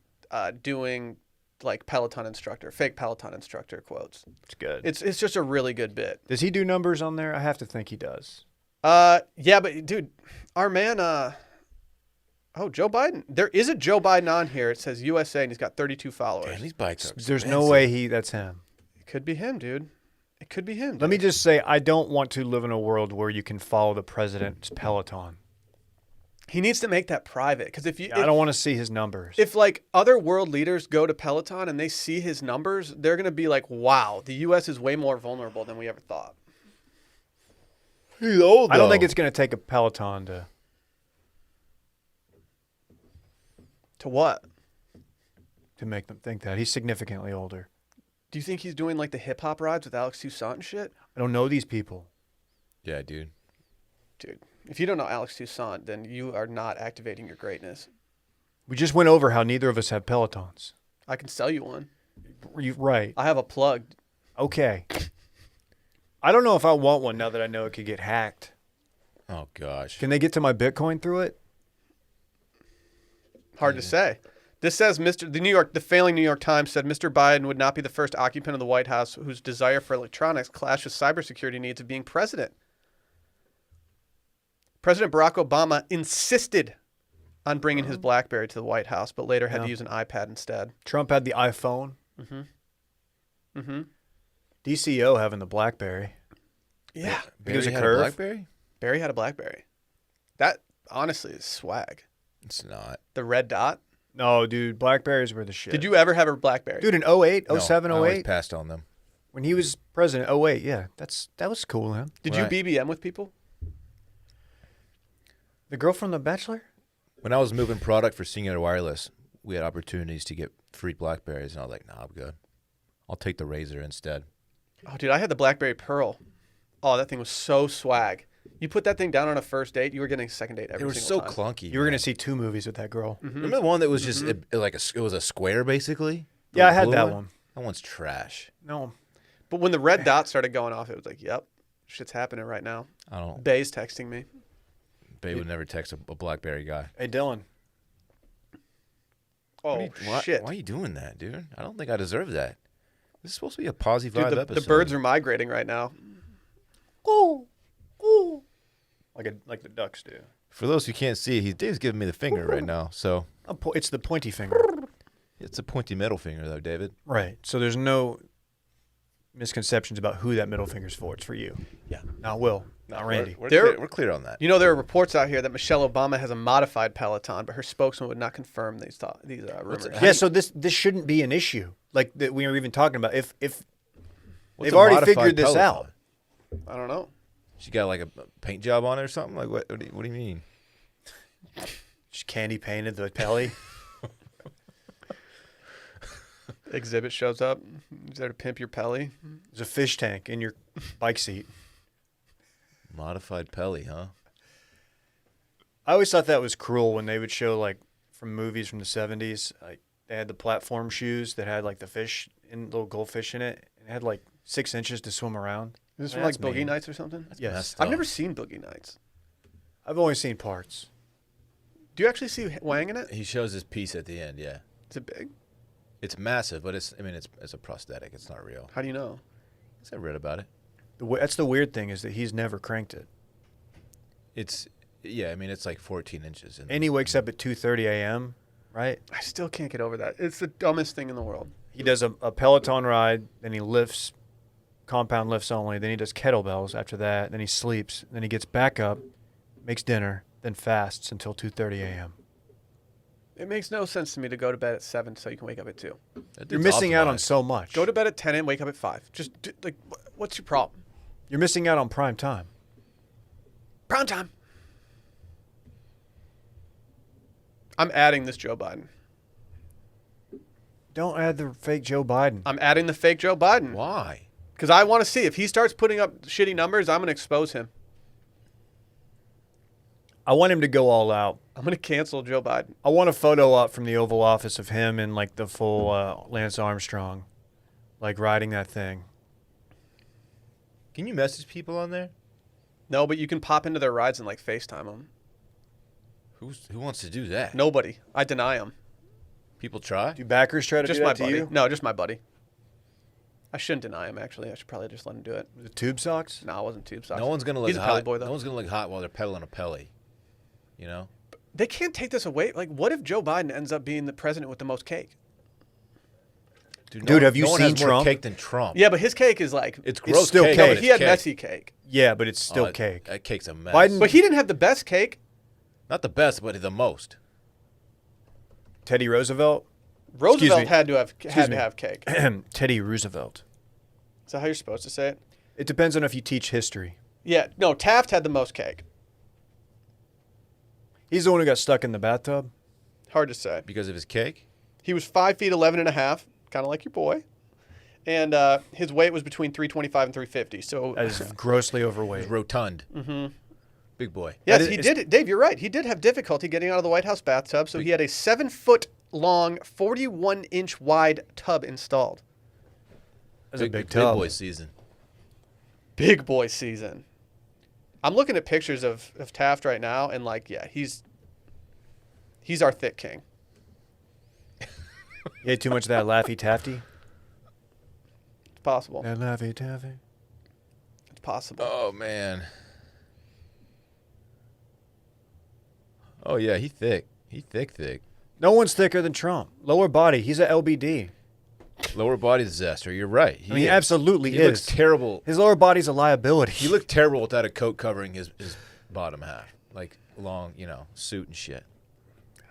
doing like Peloton instructor, fake Peloton instructor quotes. It's good. It's just a really good bit. Does he do numbers on there? I have to think he does. Yeah, but dude, our man, Joe Biden. There is a Joe Biden on here. It says USA, and he's got 32 followers. Damn, these bikes are There's expensive. no way that's him. It could be him, dude. It could be him. Let me just say, I don't want to live in a world where you can follow the president's Peloton. He needs to make that private because if you, I don't want to see his numbers. if like other world leaders go to Peloton and they see his numbers, they're gonna be like, "Wow, the U.S. is way more vulnerable than we ever thought." He's old, I don't though. think it's going to take a Peloton To what? to make them think that. He's significantly older. Do you think he's doing like the hip hop rides with Alex Toussaint and shit? I don't know these people. Yeah, dude. Dude, if you don't know Alex Toussaint, then you are not activating your greatness. We just went over how neither of us have Pelotons. I can sell you one. Right. I have a plug. Okay. I don't know if I want one now that I know it could get hacked. Oh gosh. Can they get to my Bitcoin through it? Hard to say. This says the failing New York Times said Mr. Biden would not be the first occupant of the White House whose desire for electronics clashed with cybersecurity needs of being president. President Barack Obama insisted on bringing his BlackBerry to the White House, but later had to use an iPad instead. Trump had the iPhone. Mm-hmm. DCO having the BlackBerry. Yeah. It was a Barry had curve. BlackBerry? Barry had a BlackBerry. That honestly is swag. It's not. The red dot. No, dude, BlackBerries were the shit. Did you ever have a BlackBerry? Dude, in 08, No, 07, I always 08, passed on them. when he was president, 08, yeah, that was cool, man. Did Right. you BBM with people? The girl from The Bachelor? When I was moving product for Singular Wireless, we had opportunities to get free Blackberries, and I was like, nah, I'm good. I'll take the Razor instead. Oh, dude, I had the BlackBerry Pearl. Oh, that thing was so swag. You put that thing down on a first date, you were getting a second date every They were single so time. clunky. You were going man. to see 2 movies with that girl. Remember the one that was just it was a square, basically? The Yeah, I had blue that one. That one's trash. No. But when the red dot started going off, it was like, yep, shit's happening right now. I don't. Bay's texting me. Babe would never text a Blackberry guy. Hey, Dylan. Oh, shit. Why are you doing that, dude? I don't think I deserve that. This is supposed to be a Posi Dude, vibe the episode. birds are migrating right now. Like the ducks do. For those who can't see, Dave's giving me the finger right now. So It's the pointy finger. it's a pointy middle finger, though, David. Right. So there's no misconceptions about who that middle finger's for. It's for you. Yeah. Not Will. Not Randy. We're clear on that. You know, there are reports out here that Michelle Obama has a modified Peloton, but her spokesman would not confirm these rumors. Yeah, so this shouldn't be an issue. Like that we were even talking about. If What's they've a already modified figured this Peloton? out. I don't know. She got like a paint job on it or something? Like what do you mean? Just candy painted the Pelly. Exhibit shows up. He's there to pimp your Pelly. There's a fish tank in your bike seat. Modified Pelly, huh? I always thought that was cruel when they would show, like, from movies from the 70s. Like, they had the platform shoes that had, like, the fish, and little goldfish in it. And it had, like, 6 inches to swim around. Is this from That's like Boogie mean. Nights or something? Yes. I've never seen Boogie Nights. I've only seen parts. Do you actually see Wang in it? He shows his piece at the end, yeah. Is it big? It's massive, but it's a prosthetic. It's not real. How do you know? I read about it. That's the weird thing is that he's never cranked it. It's like 14 inches. And he wakes up at 2:30 a.m., right? I still can't get over that. It's the dumbest thing in the world. He does a Peloton ride, then he lifts, compound lifts only, then he does kettlebells after that, then he sleeps, then he gets back up, makes dinner, then fasts until 2:30 a.m. It makes no sense to me to go to bed at 7 so you can wake up at 2. You're missing out on so much. Go to bed at 10 and wake up at 5. What's your problem? You're missing out on prime time. Prime time. I'm adding this Joe Biden. Don't add the fake Joe Biden. I'm adding the fake Joe Biden. Why? Because I want to see. If he starts putting up shitty numbers, I'm going to expose him. I want him to go all out. I'm going to cancel Joe Biden. I want a photo up from the Oval Office of him in, like, the full Lance Armstrong, like, riding that thing. Can you message people on there? No, but you can pop into their rides and, like, FaceTime them. Who wants to do that? Nobody. I deny them. People try? Do backers try to Just do my that to buddy. you? No, just my buddy. I shouldn't deny him, actually. I should probably just let him do it. The tube socks? No, it wasn't tube socks. No one's going to look He's a hot. Pelly boy, though. No one's going to look hot while they're pedaling a Pelly. You know? They can't take this away. Like, what if Joe Biden ends up being the president with the most cake? Dude, have you no one seen has more Trump? cake than Trump. Yeah, but his cake is like... It's gross still cake. cake. No, but he had messy cake. Yeah, but it's still cake. That cake's a mess. Biden- But he didn't have the best cake. Not the best, but the most. Teddy Roosevelt? Roosevelt me. had to have me. cake. Teddy Roosevelt. Is that how you're supposed to say it? It depends on if you teach history. Yeah. No, Taft had the most cake. He's the one who got stuck in the bathtub. Hard to say. Because of his cake? He was 5 feet 11 and a half, kind of like your boy. And his weight was between 325 and 350. So That is grossly He's overweight. rotund. Mm-hmm. Big boy. yes, That he is- did. Dave, you're right. He did have difficulty getting out of the White House bathtub. So he had a 7-foot-long, 41-inch wide tub installed. That's a big Big tub. boy season. Big boy season. I'm looking at pictures of Taft right now, and like, yeah, he's our thick king. You ate too much of that Laffy Taffy? It's possible. That Laffy Taffy? It's possible. Oh, man. Oh, yeah, he thick. He thick. No one's thicker than Trump. Lower body. He's a LBD. Lower body disaster. You're right. I mean, he is. absolutely He is. looks terrible. His lower body's a liability. He looked terrible without a coat covering his bottom half. Like, long, suit and shit.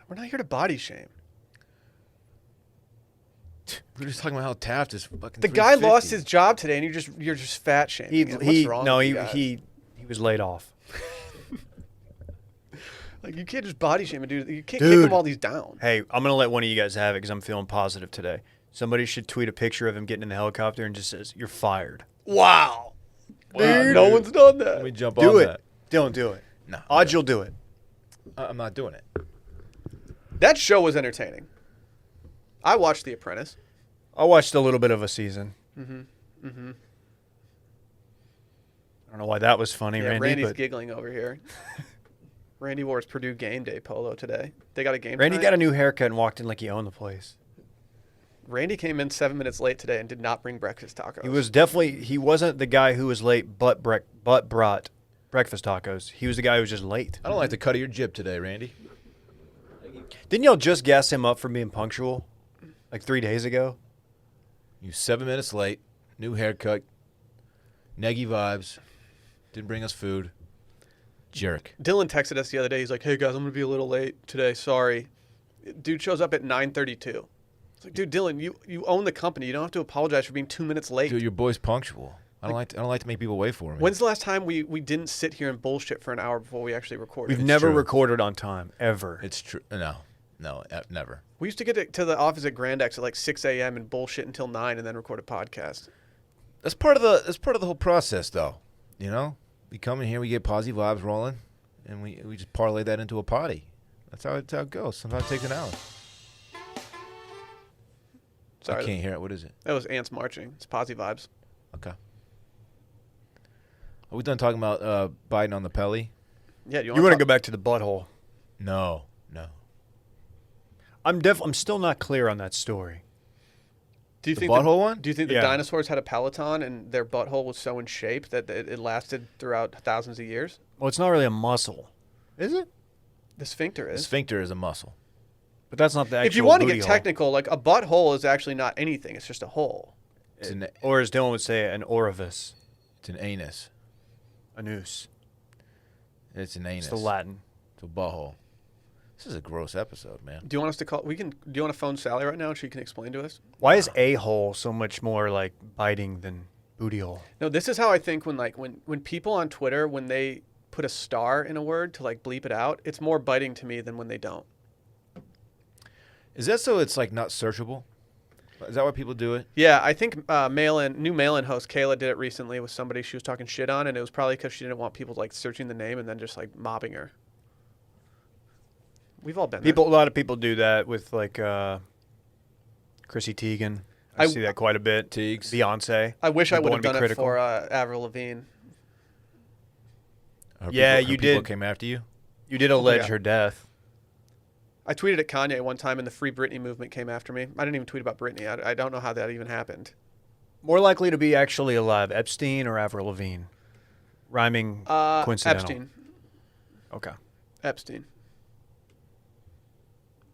We're not here to body shame. We're just talking about how Taft is fucking The guy 350. lost his job today, and you're just fat shaming him. What's wrong with you guys? he was laid off. Like, you can't just body shame a dude. You can't Dude. kick him all these down. Hey, I'm going to let one of you guys have it because I'm feeling positive today. Somebody should tweet a picture of him getting in the helicopter and just says, "You're fired." Wow. Dude. No one's done that. Let me jump Do on it. that. Don't do it. No. Odds you'll do it. I'm not doing it. That show was entertaining. I watched The Apprentice. I watched a little bit of a season. Mm-hmm. I don't know why that was funny, Yeah, Randy. Randy's but giggling over here. Randy wore his Purdue game day polo today. They got a game Randy tonight? got a new haircut and walked in like he owned the place. Randy came in 7 minutes late today and did not bring breakfast tacos. He wasn't the guy who was late but brought breakfast tacos. He was the guy who was just late. I don't like the cut of your jib today, Randy. Didn't y'all just gas him up for being punctual like 3 days ago? You 7 minutes late, new haircut, neggy vibes, didn't bring us food. Jerk. Dylan texted us the other day. He's like, "Hey guys, I'm gonna be a little late today. Sorry." Dude shows up at 9:32. It's like, dude, Dylan, you own the company. You don't have to apologize for being 2 minutes late. Dude, your boy's punctual. I don't like to make people wait for me. When's the last time we didn't sit here and bullshit for an hour before we actually recorded? We've never true. recorded on time, ever. It's true. No, never. We used to get to the office at Grand X at like 6 a.m. and bullshit until 9 and then record a podcast. That's part of the whole process, though. You know, we come in here, we get Posi vibes rolling, and we just parlay that into a potty. That's how it goes. Sometimes it takes an hour. Sorry, I can't hear it. What is it? that was ants marching. It's Posi vibes. Okay. Are we done talking about Biden on the Pelly? Yeah, You want to go back to the butthole? No. I'm still not clear on that story. Do you The think butthole one? Do you think the Yeah. dinosaurs had a Peloton and their butthole was so in shape that it lasted throughout thousands of years? Well, it's not really a muscle, is it? The sphincter The is. sphincter is a muscle. But that's not the actual If you want to booty get hole. technical, like a butthole is actually not anything. It's just a hole. Or as Dylan would say, an orifice, It's an anus. a noose. It's an anus. It's the Latin. It's a butthole. This is a gross episode, man. Do you want us to call? Do you want to phone Sally right now and she can explain to us? Why is a hole so much more like biting than booty hole? No, this is how I think when people on Twitter, when they put a star in a word to like bleep it out, it's more biting to me than when they don't. Is that so it's like not searchable? Is that why people do it? Yeah, I think new mail-in host Kayla did it recently with somebody she was talking shit on, and it was probably because she didn't want people like searching the name and then just like mobbing her. We've all been there. A lot of people do that with like Chrissy Teigen. I see that quite a bit. Teagues. Beyonce. I wish I People would have wanna be done it critical. for Avril Lavigne. Yeah, people you did. Came after you. You did allege yeah. her death. I tweeted at Kanye one time, and the Free Britney movement came after me. I didn't even tweet about Britney. I don't know how that even happened. More likely to be actually alive, Epstein or Avril Lavigne? Rhyming coincidental. Epstein. Okay. Epstein.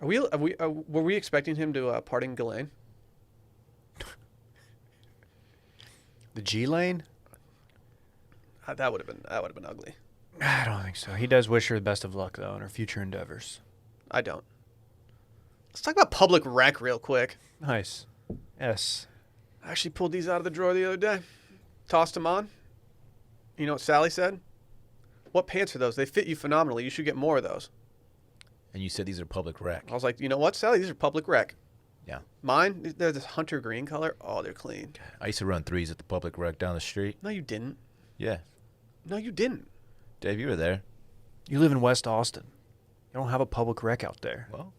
Were we expecting him to parting Ghislaine? The G lane? That would have been ugly. I don't think so. He does wish her the best of luck though in her future endeavors. I don't. Let's talk about public rec real quick. Nice. Yes. I actually pulled these out of the drawer the other day. Tossed them on. You know what Sally said? What pants are those? They fit you phenomenally. You should get more of those. And you said these are public rec. I was like, you know what, Sally? These are public rec. Yeah. Mine, they're this hunter green color. Oh, they're clean. I used to run threes at the public rec down the street. No, you didn't. Yeah. No, you didn't. Dave, you were there. You live in West Austin. You don't have a public rec out there. Well,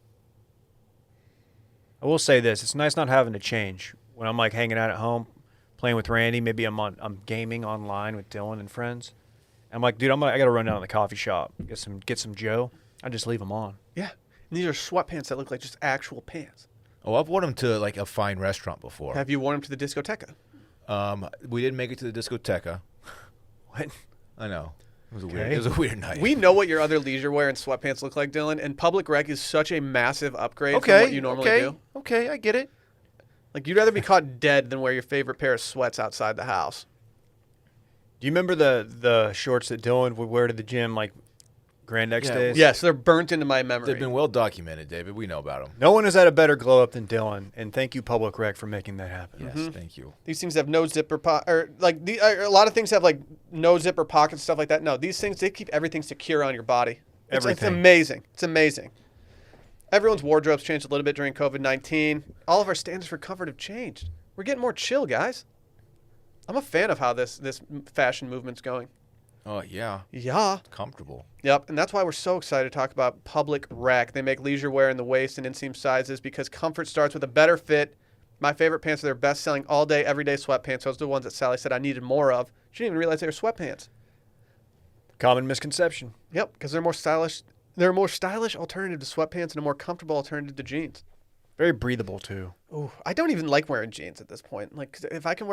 I will say this: it's nice not having to change. When I'm like hanging out at home, playing with Randy, maybe I'm gaming online with Dylan and friends. I'm like, dude, I gotta run down to the coffee shop, get some Joe. I just leave them on. Yeah. And these are sweatpants that look like just actual pants. oh, I've worn them to like a fine restaurant before. Have you worn them to the discoteca? We didn't make it to the discoteca. What? I know. It was a Okay. weird. It was a weird night. We know what your other leisure wear and sweatpants look like, Dylan, and public rec is such a massive upgrade from what you normally do. Okay, I get it. Like, you'd rather be caught dead than wear your favorite pair of sweats outside the house. Do you remember the shorts that Dylan would wear to the gym, like Grand X Yeah, days? Yes, they're burnt into my memory. They've been well documented, David. We know about them. No one has had a better glow up than Dylan, and thank you, Public Rec, for making that happen. Yes, thank you. These things have no zipper or like a lot of things have like no zipper pockets, stuff like that. No, these things, they keep everything secure on your body. It's Everything. amazing. It's amazing. Everyone's wardrobe's changed a little bit during COVID-19. All of our standards for comfort have changed. We're getting more chill, guys. I'm a fan of how this fashion movement's going. Oh yeah, Yeah. comfortable. Yep, and that's why we're so excited to talk about Public Rec. They make leisure wear in the waist and inseam sizes because comfort starts with a better fit. My favorite pants are their best-selling all-day, everyday sweatpants. Those are the ones that Sally said I needed more of. She didn't even realize they were sweatpants. Common misconception. Yep, because they're more stylish. They're a more stylish alternative to sweatpants and a more comfortable alternative to jeans. Very breathable too. Ooh, I don't even like wearing jeans at this point. Like, 'cause if I can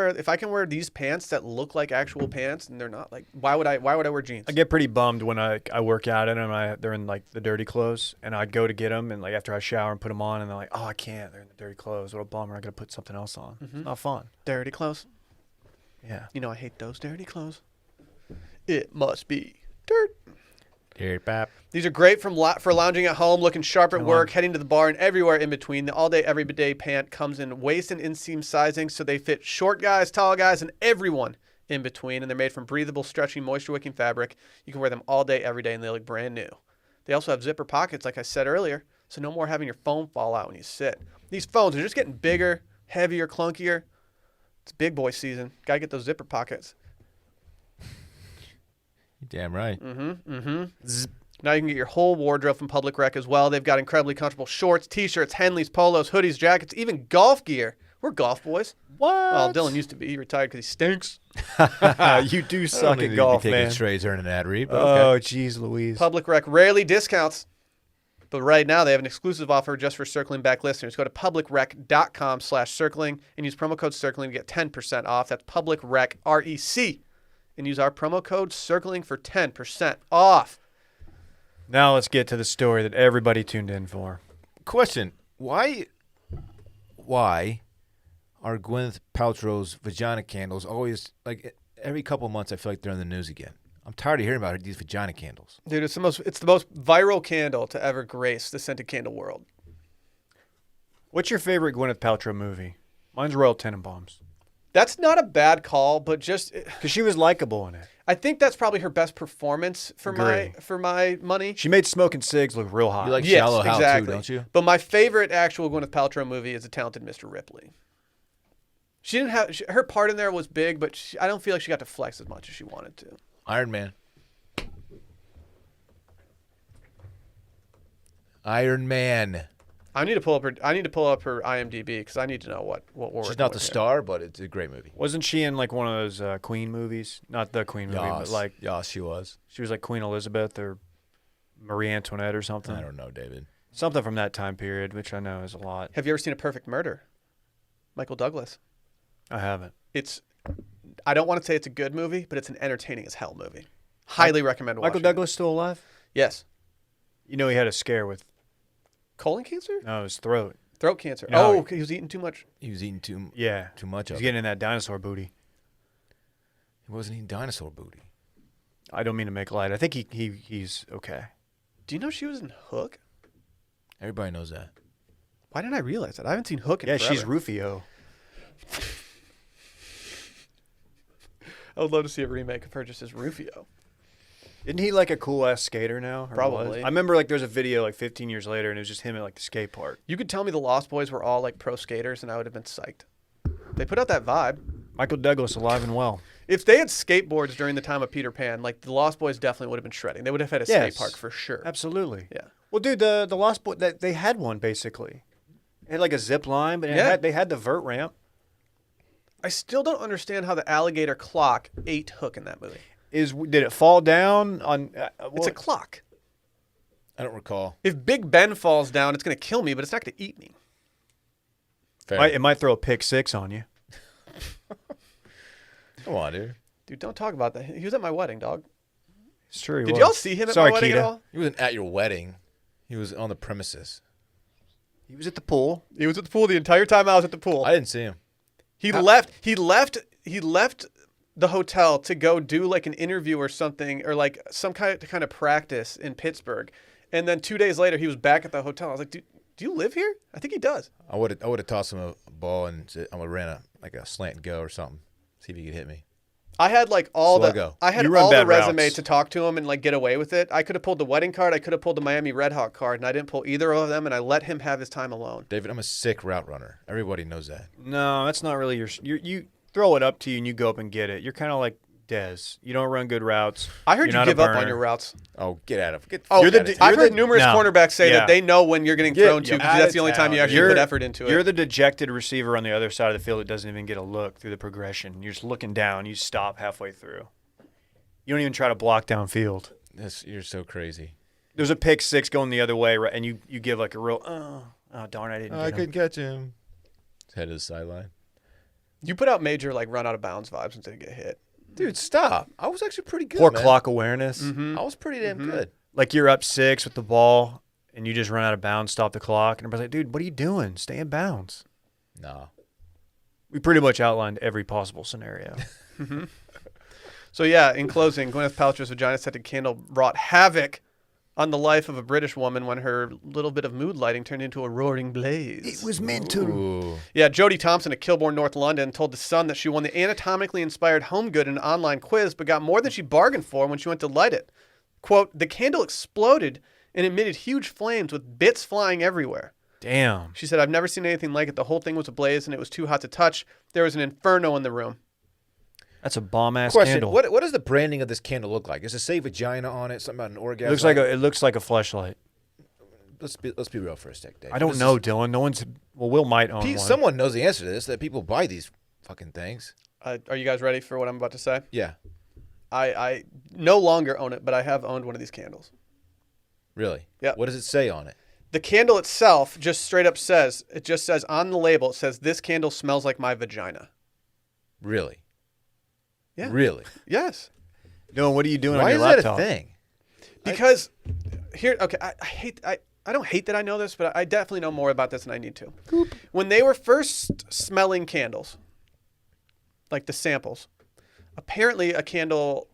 wear these pants that look like actual pants and they're not, like, why would I wear jeans? I get pretty bummed when I work out in them. They're in like the dirty clothes, and I'd go to get them, and like after I shower and put them on, and they're like, oh, I can't. They're in the dirty clothes. What a bummer. I got to put something else on. It's not fun. Dirty clothes. Yeah. You know I hate those dirty clothes. It must be dirt. Here, pap. These are great for lounging at home, looking sharp at Come work, on. heading to the bar, and everywhere in between. The all-day, everyday pant comes in waist and inseam sizing, so they fit short guys, tall guys, and everyone. in between, and they're made from breathable, stretchy, moisture-wicking fabric. You can wear them all day, every day, and they look brand new. They also have zipper pockets, like I said earlier, so no more having your phone fall out when you sit. These phones are just getting bigger, heavier, clunkier. It's big boy season. Got to get those zipper pockets. You're damn right. Now you can get your whole wardrobe from Public Rec as well. They've got incredibly comfortable shorts, t-shirts, Henleys, polos, hoodies, jackets, even golf gear. We're golf boys. What? Well, Dylan used to be. He retired because he stinks. You do suck at golf, man. Taking strays during an ad read. But Oh, jeez, Louise. Public Rec rarely discounts, but right now they have an exclusive offer just for Circling Back listeners. Go to publicrec.com/circling and use promo code circling to get 10% off. That's Public Rec, REC, and use our promo code circling for 10% off. Now let's get to the story that everybody tuned in for. Question: Why are Gwyneth Paltrow's vagina candles always like every couple of months? I feel like they're in the news again. I'm tired of hearing about these vagina candles. Dude, it's the most viral candle to ever grace the scented candle world. What's your favorite Gwyneth Paltrow movie? Mine's Royal Tenenbaums. That's not a bad call, but just Because she was likable in it. I think that's probably her best performance for Agree. my money. She made Smoking Cigs look real hot. You like Yes, Shallow Hal exactly. too, don't you? But my favorite actual Gwyneth Paltrow movie is The Talented Mr. Ripley. She didn't have her part in there was big, but I don't feel like she got to flex as much as she wanted to. Iron Man. Iron Man. I need to pull up her IMDb because I need to know what we're She's working not the with here. star, but it's a great movie. Wasn't she in like one of those Queen movies? Not the Queen movie, but like she was. she was like Queen Elizabeth or Marie Antoinette or something. I don't know, David. Something from that time period, which I know is a lot. Have you ever seen A Perfect Murder? Michael Douglas. I haven't. I don't want to say it's a good movie, but it's an entertaining as hell movie. Highly recommend watching Michael Douglas still alive? it. Yes. You know he had a scare with Colon cancer? his throat. Throat cancer. No. He was eating too much. He was eating too much He's of it. getting in that dinosaur booty. He wasn't eating dinosaur booty. I don't mean to make light. I think he's okay. Do you know she was in Hook? Everybody knows that. Why didn't I realize that? I haven't seen Hook in Yeah, forever. she's Rufio. I would love to see a remake of her just as Rufio. Isn't he like a cool ass skater now? Or Probably. was? I remember like there's a video like 15 years later and it was just him at like the skate park. You could tell me the Lost Boys were all like pro skaters and I would have been psyched. They put out that vibe. Michael Douglas alive and well. If they had skateboards during the time of Peter Pan, like the Lost Boys definitely would have been shredding. They would have had a skate park for sure. Absolutely. Yeah. Well, dude, the Lost Boy that they had one basically. It had like a zip line, but they had the vert ramp. I still don't understand how the alligator clock ate Hook in that movie. Did it fall down on? It's a clock. I don't recall. If Big Ben falls down, it's going to kill me, but it's not going to eat me. Fair. It might throw a pick six on you. Come on, dude. Dude, don't talk about that. He was at my wedding, dog. It's true. Did y'all see him at my wedding at all? He wasn't at your wedding. He was on the premises. He was at the pool. He was at the pool the entire time I was at the pool. I didn't see him. He left the hotel to go do like an interview or something, or like some kind of practice in Pittsburgh. And then 2 days later, he was back at the hotel. I was like, do you live here? I think he does. I would have tossed him a ball and said, I would have ran a slant and go or something. See if he could hit me. I had like all Sluggo. the resume to talk to him and like get away with it. I could have pulled the wedding card. I could have pulled the Miami Red Hawk card, and I didn't pull either of them. And I let him have his time alone. David, I'm a sick route runner. Everybody knows that. No, that's not really you throw it up to you and you go up and get it. You're kind of like Dez. You don't run good routes. I heard You're you not a give up on burner. your routes. Oh, get out of it. I've heard numerous cornerbacks say Yeah. that they know when you're getting thrown to you're because out that's of the only time you town. actually put effort into it. You're the dejected receiver on the other side of the field that doesn't even get a look through the progression. You're just looking down. You stop halfway through. You don't even try to block downfield. You're so crazy. There's a pick six going the other way, right? And you give like a real, oh darn, I didn't get him. couldn't catch him. Head to the sideline. You put out major like run out of bounds vibes until you get hit. Dude, stop. I was actually pretty good, Poor man. clock awareness. I was pretty damn good. Like you're up 6 with the ball and you just run out of bounds, stop the clock. And everybody's like, dude, what are you doing? Stay in bounds. Nah. We pretty much outlined every possible scenario. So yeah, in closing, Gwyneth Paltrow's vagina scented candle wrought havoc on the life of a British woman when her little bit of mood lighting turned into a roaring blaze. It was meant to. Ooh. Yeah, Jodie Thompson of Kilbourne, North London, told The Sun that she won the anatomically inspired home good in an online quiz, but got more than she bargained for when she went to light it. Quote, the candle exploded and emitted huge flames with bits flying everywhere. Damn. She said, I've never seen anything like it. The whole thing was ablaze and it was too hot to touch. There was an inferno in the room. That's a bomb-ass Question, candle. what does the branding of this candle look like? Does it say vagina on it? Something about an orgasm? It looks like a fleshlight. Let's be real for a sec, Dave. I don't know, Dylan. No one's. Well, Will might own one. Someone knows the answer to this. That people buy these fucking things. Are you guys ready for what I'm about to say? Yeah. I no longer own it, but I have owned one of these candles. Really? Yeah. What does it say on it? The candle itself just straight up says, it just says on the label, it says, this candle smells like my vagina. Really? Yeah. Really? Yes. Dylan, what are you doing Why on your is laptop? that a thing? Because I don't hate that I know this, but I definitely know more about this than I need to. Boop. When they were first smelling candles, like the samples, apparently a candle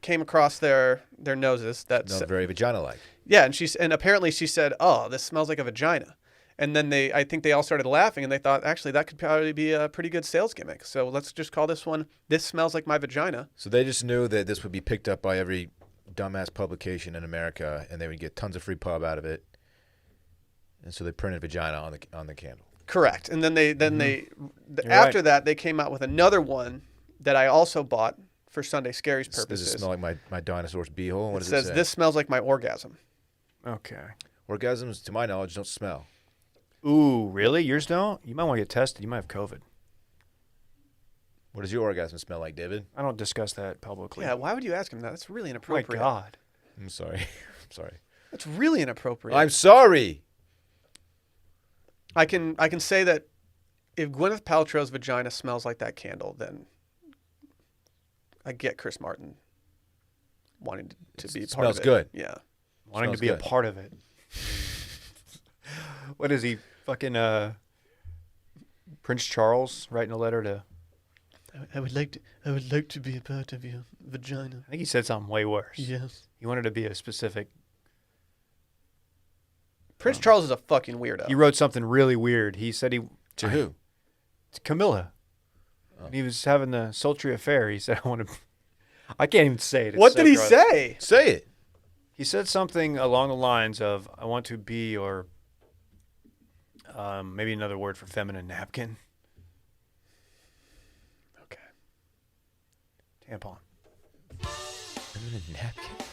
came across their noses that Not very vagina-like. yeah, and apparently she said, "Oh, this smells like a vagina." And then I think they all started laughing, and they thought, actually, that could probably be a pretty good sales gimmick. So let's just call this one, This Smells Like My Vagina. So they just knew that this would be picked up by every dumbass publication in America, and they would get tons of free pub out of it. And so they printed vagina on the candle. Correct. And then You're after right. that, they came out with another one that I also bought for Sunday Scaries Does purposes. it smell like my dinosaur's beehole? What It does says, it say? This smells like my orgasm. Okay. Orgasms, to my knowledge, don't smell. Ooh, really? Yours don't? You might want to get tested. You might have COVID. What does your orgasm smell like, David? I don't discuss that publicly. Yeah, why would you ask him that? That's really Oh my inappropriate. God. I'm sorry. I'm sorry. That's really inappropriate. I'm sorry. I can say that if Gwyneth Paltrow's vagina smells like that candle, then I get Chris Martin wanting to be part smells of it. good. Yeah. Wanting to Smells be good. a part of it. What is he? Fucking Prince Charles writing a letter to. I would like to be a part of your vagina. I think he said something way worse. Yes. He wanted to be a specific. Prince Charles is a fucking weirdo. He wrote something really weird. He said To who? It's Camilla. Oh. And he was having the sultry affair. He said, I want to. I can't even say it. It's What so did he gross. say? Say it. He said something along the lines of, I want to be, or maybe another word for feminine napkin. Okay. Tampon. Feminine napkin.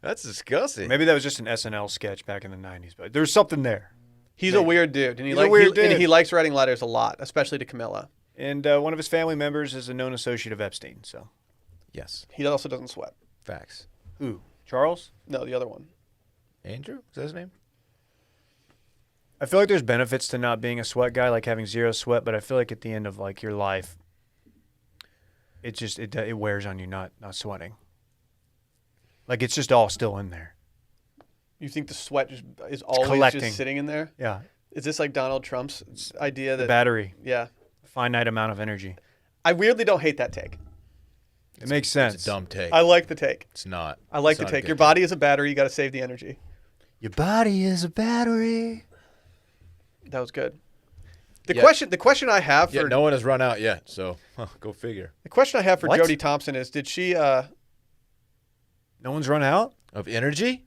That's disgusting. Maybe that was just an SNL sketch back in the 90s, but there's something there. He's a weird dude, and He's a weird dude. and he likes writing letters a lot, especially to Camilla. And one of his family members is a known associate of Epstein, so. Yes. He also doesn't sweat. Facts. Who? Charles? No, the other one. Andrew? Is that his name? I feel like there's benefits to not being a sweat guy, like having zero sweat, but I feel like at the end of like your life, it just it wears on you not sweating. Like it's just all still in there. You think the sweat just is always collecting. just sitting in there? Yeah. Is this like Donald Trump's idea The that? battery, Yeah. finite amount of energy. I weirdly don't hate that take. It makes sense. It's a dumb take. I like the take. It's not. I like It's the not a take. good Your body is a battery. You got to save the energy. Your body is a battery. That was good. The Yeah. question I have for Yeah, no one has run out yet, so go figure. the question I have for What? Jodie Thompson is: did she? No one's run out? Of energy?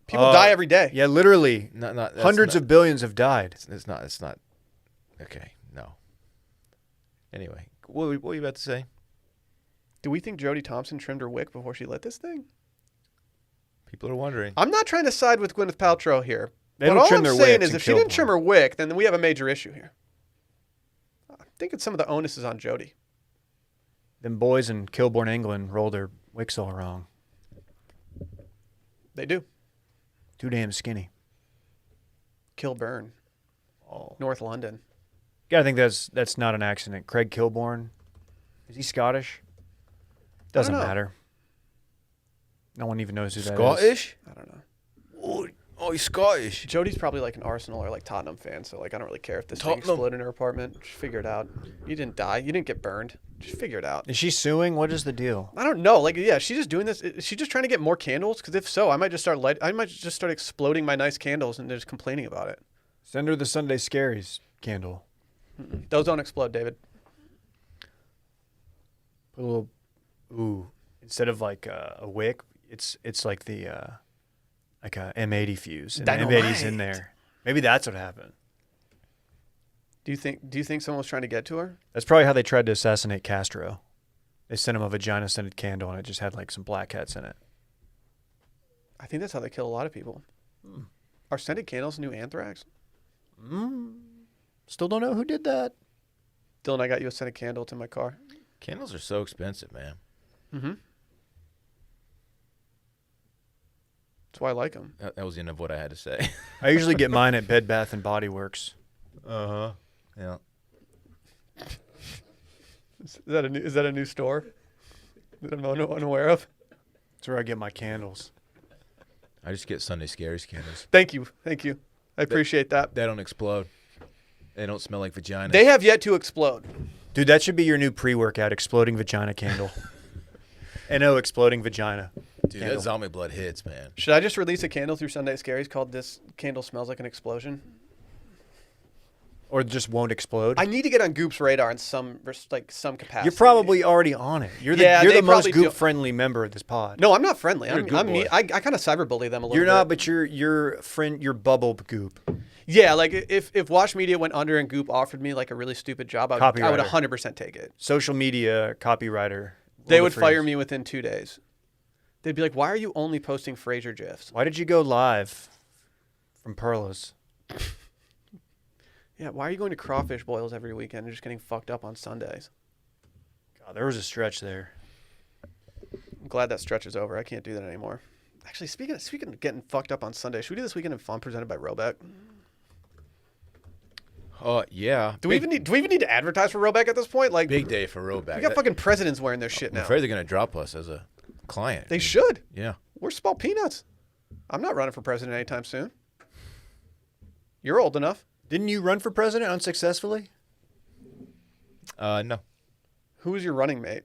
People die every day. Yeah, literally. Not that's Hundreds not- of billions have died. It's not. It's not. Okay. No. Anyway, what were you about to say? Do we think Jodie Thompson trimmed her wick before she lit this thing? People are wondering. I'm not trying to side with Gwyneth Paltrow here. They but don't all trim I'm their saying wicks is and if she kill didn't trim them. her wick, then we have a major issue here. I think it's some of the onus is on Jodie. Them boys in Kilbourne, England roll their wicks all wrong. They do. Too damn skinny. Kilburn, Oh. North London. Gotta think that's not an accident. Craig Kilbourne. Is he Scottish? Doesn't know. matter. No one even knows who that is. Scottish? I don't know. Oh, he's Scottish. Jody's probably like an Arsenal or like Tottenham fan, so like I don't really care if this thing Tottenham. exploded in her apartment. Just figure it out. You didn't die. You didn't get burned. Just figure it out. Is she suing? What is the deal? I don't know. Like, yeah, she's just doing this. Is she just trying to get more candles? Because if so, I might just start exploding my nice candles and just complaining about it. Send her the Sunday Scaries candle. Those don't explode, David. Put a little, instead of like a wick, it's like the like a M80 fuse, and the M80's in there. Maybe that's what happened. Do you think someone was trying to get to her? That's probably how they tried to assassinate Castro. They sent him a vagina-scented candle, and it just had like some blackheads in it. I think that's how they kill a lot of people. Are scented candles new anthrax? Still don't know who did that. Dylan, I got you a scented candle to my car. Candles are so expensive, man. Mm-hmm. That's why I like them. That was the end of what I had to say. I usually get mine at Bed Bath & Body Works. Uh-huh. Yeah. Is that a new store that I'm unaware of? That's where I get my candles. I just get Sunday Scaries candles. Thank you. I appreciate that. They don't explode. They don't smell like vagina. They have yet to explode. Dude, that should be your new pre-workout, exploding vagina candle. NO exploding vagina. Dude, candle. that zombie blood hits, man. Should I just release a candle through Sunday Scaries called "This Candle Smells Like an Explosion"? Or just won't explode. I need to get on Goop's radar in some capacity. You're probably already on it. You're the they most probably do. Goop-friendly member of this pod. No, I'm not friendly. You're a Goop I'm boy. I kind of cyberbully them a little You're bit. not, but you're bubble Goop. Yeah, like if Wash Media went under and Goop offered me like a really stupid job, I would Copywriter. 100% take it. Social media copywriter. They would fire me within 2 days. They'd be like, "Why are you only posting Frasier gifs?" Why did you go live from Perla's? Yeah, why are you going to crawfish boils every weekend and just getting fucked up on Sundays? God, there was a stretch there. I'm glad that stretch is over. I can't do that anymore. Actually, speaking of getting fucked up on Sunday, should we do this weekend in fun presented by Robeck? Oh, yeah. Do we even need to advertise for Robeck at this point? Like, Big day for Roback. we got fucking presidents wearing their shit I'm now. afraid they're going to drop us as a client. They should. Yeah. We're small peanuts. I'm not running for president anytime soon. You're old enough. Didn't you run for president unsuccessfully? No. Who is your running mate?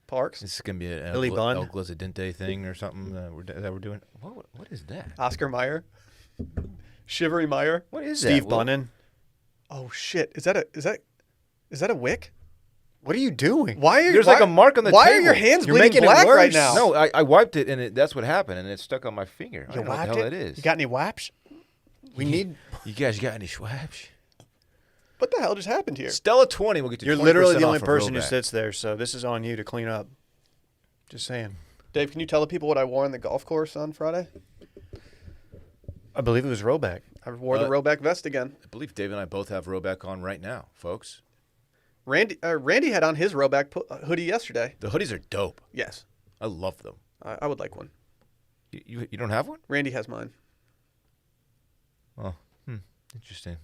Parks? This is going to be an Billy Bunn? El Glazadente thing or something that we're doing. What is that? Oscar Mayer? Shivery Meyer? What is Steve that? Bunnan? Oh shit! Is that a wick? What are you doing? There's like a mark on the Why table. are your hands You're bleeding making it black right worse. now? No, I wiped it, and that's what happened, and it stuck on my finger. I you don't know what the wiped hell it. that is. You got any wipes? We need. You guys got any swabs? What the hell just happened here? Stella 20 will get you. You're 20% literally the off only of person who Roback. sits there, so this is on you to clean up. Just saying. Dave, can you tell the people what I wore on the golf course on Friday? I believe it was Roback. I wore the Robeck vest again. I believe Dave and I both have Roback on right now, folks. Randy had on his Robeck hoodie yesterday. The hoodies are dope. Yes, I love them. I would like one. You don't have one? Randy has mine. Oh, interesting.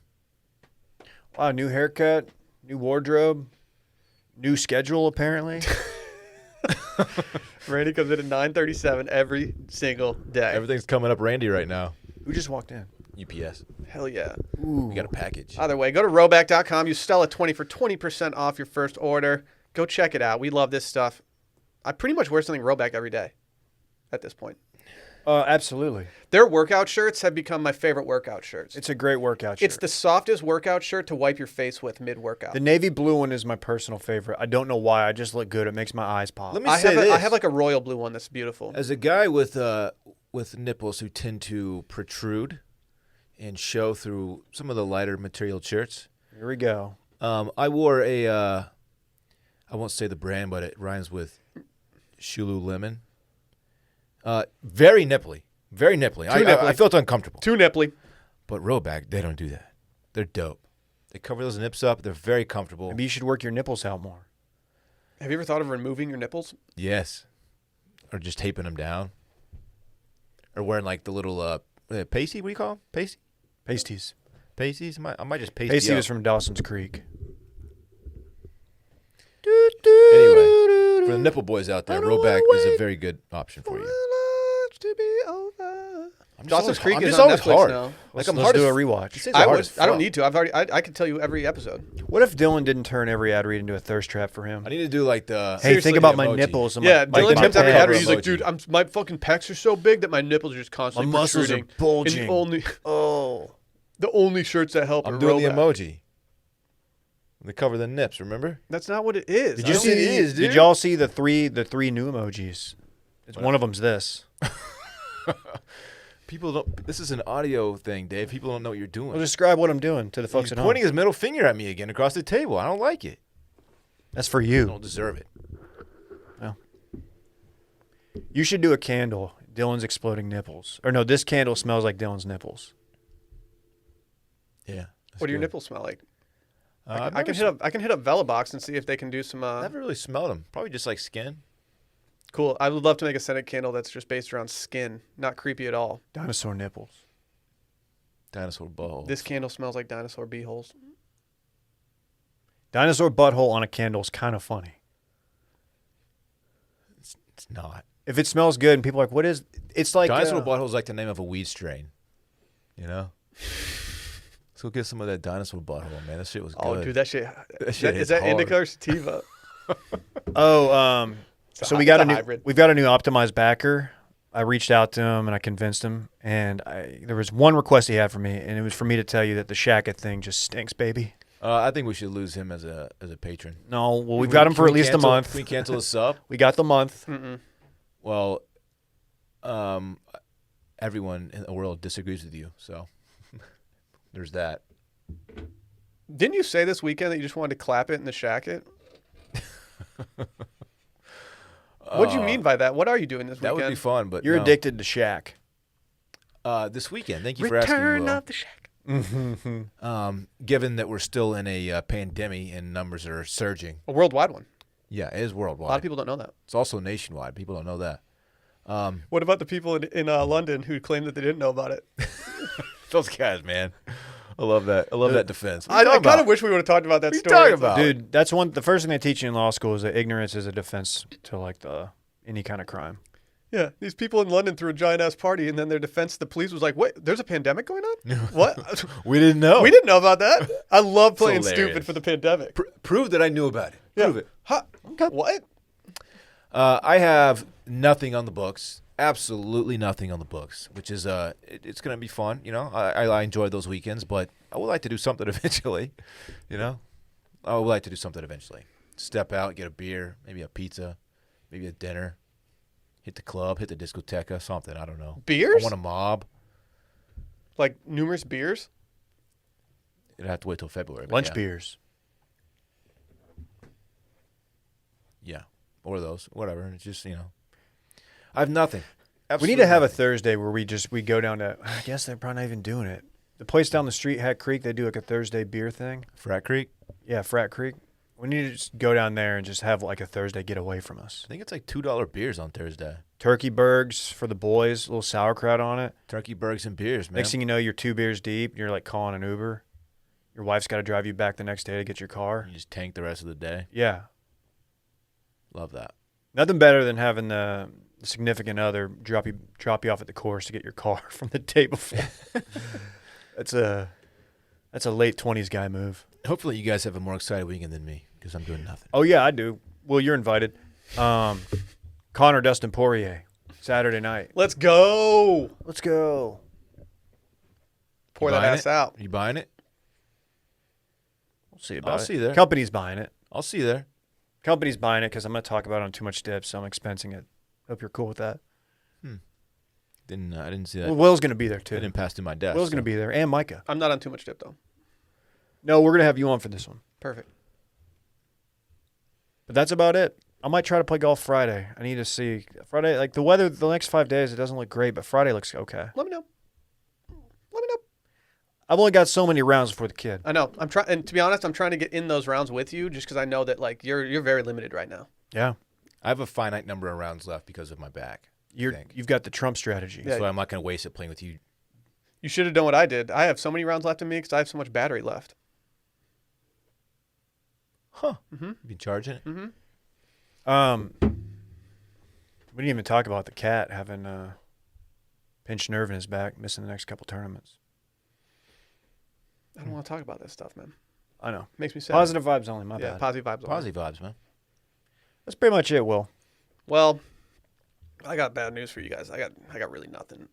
Wow, new haircut, new wardrobe, new schedule apparently. Randy comes in at 9:37 every single day. Everything's coming up Randy right now. Who just walked in? UPS. Hell yeah. We got a package. Either way, go to Roback.com. Use Stella20 for 20% off your first order. Go check it out. We love this stuff. I pretty much wear something Roback every day at this point. Absolutely. Their workout shirts have become my favorite workout shirts. It's a great workout shirt. It's the softest workout shirt to wipe your face with mid-workout. The navy blue one is my personal favorite. I don't know why. I just look good. It makes my eyes pop. Let me I say this. have like a royal blue one that's beautiful. As a guy with nipples who tend to protrude and show through some of the lighter material shirts, Here we go. I wore a, I won't say the brand, but it rhymes with Shulu Lemon. Very nipply. Very nipply. I felt uncomfortable. Too nipply. But Roback, they don't do that. They're dope. They cover those nips up. They're very comfortable. Maybe you should work your nipples out more. Have you ever thought of removing your nipples? Yes. Or just taping them down. Or wearing like the little pasty, what do you call them? Pasty? Pasties. Pasties? I might just pasty Pasty up. was from Dawson's Creek. Anyway, for the nipple boys out there, Roback is a very good option for you. To be over. Dawson's Creek I'm is just on always Netflix hard. now. Like Let's I'm hard do as- a rewatch. These things I are hard would. as I don't fuck. need to. I could tell you every episode. What if Dylan didn't turn every ad read into a thirst trap for him? I need to do like the. Hey, Seriously, think about the my emoji. nipples. And Yeah, my, Dylan my turns every pecs. ad read. He's like, emoji. dude, my fucking pecs are so big that my nipples are just My constantly muscles are protruding. bulging. And Oh. the only shirts that help I'm are doing the Roback. emoji. They cover the nips. Remember? That's not what it is. Did I you don't- see- it is, Did dude. y'all see the three new emojis? One of them's this. People don't. This is an audio thing, Dave. People don't know what you're doing. Well, describe what I'm doing to the folks He's at home. pointing his middle finger at me again across the table. I don't like it. That's for I you. don't deserve it. You should do a candle. Dylan's exploding nipples. Or no, this candle smells like Dylan's nipples. Yeah. What do your nipples smell like? I've I can hit up Velobox and see if they can do some. I never really smelled them. Probably just like skin. Cool. I would love to make a scented candle that's just based around skin, not creepy at all. Dinosaur nipples. Dinosaur butthole. This candle smells like dinosaur beeholes. Dinosaur butthole on a candle is kind of funny. It's not. If it smells good and people are like, what is... It's like... Dinosaur butthole is like the name of a weed strain. You know? Let's go get some of that dinosaur butthole, man. That shit was good. Oh, dude, that shit. That shit Is hits that hard. indica or sativa? So we got a new... hybrid. We've got a new optimized backer. I reached out to him and I convinced him. And there was one request he had for me, and it was for me to tell you that the Shaka thing just stinks, baby. I think we should lose him as a patron. No, well, we've got him for at least a month. Can we cancel the sub? We got the month. Mm-mm. Well, everyone in the world disagrees with you, so there's that. Didn't you say this weekend that you just wanted to clap it and the shack it? What do you mean by that? What are you doing this That weekend? would be fun, but You're no. addicted to Shaq. This weekend, thank you for asking. Return Will. of the shack. Given that we're still in a pandemic and numbers are surging, A worldwide one. yeah, it is A worldwide. lot of people don't know that. It's also nationwide. People don't know that. What about the people in London who claimed that they didn't know about it? Those guys, man. I love that. I love that defense. What I are you talking kind of about? wish we would have talked about that What are you story. talking about? Dude, that's the first thing they teach you in law school is that ignorance is a defense to like any kind of crime. Yeah, these people in London threw a giant ass party, and then their defense, the police was like, "Wait, there's a pandemic going on? What? We didn't know. We didn't know about that." I love playing hilarious. stupid for the pandemic. Prove that I knew about it. Yeah. Prove it. Huh? What? I have nothing on the books. Absolutely nothing on the books, which is it's going to be fun. You know, I enjoy those weekends, but I would like to do something eventually. You know, I would like to do something eventually. Step out, get a beer, maybe a pizza, maybe a dinner. Hit the club, hit the discoteca, something. I don't know. Beers? I want a mob. Like numerous beers? It'd have to wait till February. but Lunch yeah. beers. Yeah, or those, whatever. It's just I have nothing. We need to have a Thursday where we go down to. I guess they're probably not even doing it. The place down the street, Hat Creek, they do like a Thursday beer thing. Frat Creek. Yeah, Frat Creek. We need to just go down there and just have like a Thursday get away from us. I think it's like $2 beers on Thursday. Turkey burgers for the boys, a little sauerkraut on it. Turkey burgers and beers, man. Next thing you know, you're 2 beers deep. You're like calling an Uber. Your wife's got to drive you back the next day to get your car. You just tank the rest of the day. Yeah. Love that. Nothing better than having the significant other drop you off at the course to get your car from the day before. That's a late 20s guy move. Hopefully you guys have a more excited weekend than me because I'm doing nothing. Oh yeah, I do. Well, you're invited. Connor Dustin Poirier, Saturday night. Let's go. Let's go. Pour You that buying ass it? out. Are you buying it? We'll see about I'll it. see you there. Company's buying it. I'll see you there. Company's buying it because I'm going to talk about it on Too Much Dip, so I'm expensing it. Hope you're cool with that. I didn't see that. Well, Will's going to be there It too. didn't pass through my desk. Will's going to be there, and Micah. I'm not on too much dip though. No, we're going to have you on for this one. Perfect. But that's about it. I might try to play golf Friday. I need to see Friday. Like the weather, the next 5 days, it doesn't look great, but Friday looks okay. Let me know. Let me know. I've only got so many rounds before the kid. I know. I'm trying, and to be honest, I'm trying to get in those rounds with you, just because I know that like you're very limited right now. Yeah, I have a finite number of rounds left because of my back. you've got the Trump strategy. Yeah. So I'm not going to waste it playing with you. You should have done what I did. I have so many rounds left in me because I have so much battery left. Huh. Mm-hmm. You been charging it? Mm-hmm. We didn't even talk about the cat having pinched nerve in his back, missing the next couple tournaments. I don't want to talk about this stuff, man. I know. Makes me sad. Positive vibes only, my Yeah, bad. positive vibes. only. Posi vibes, man. That's pretty much it, Will. Well, I got bad news for you guys. I got really nothing.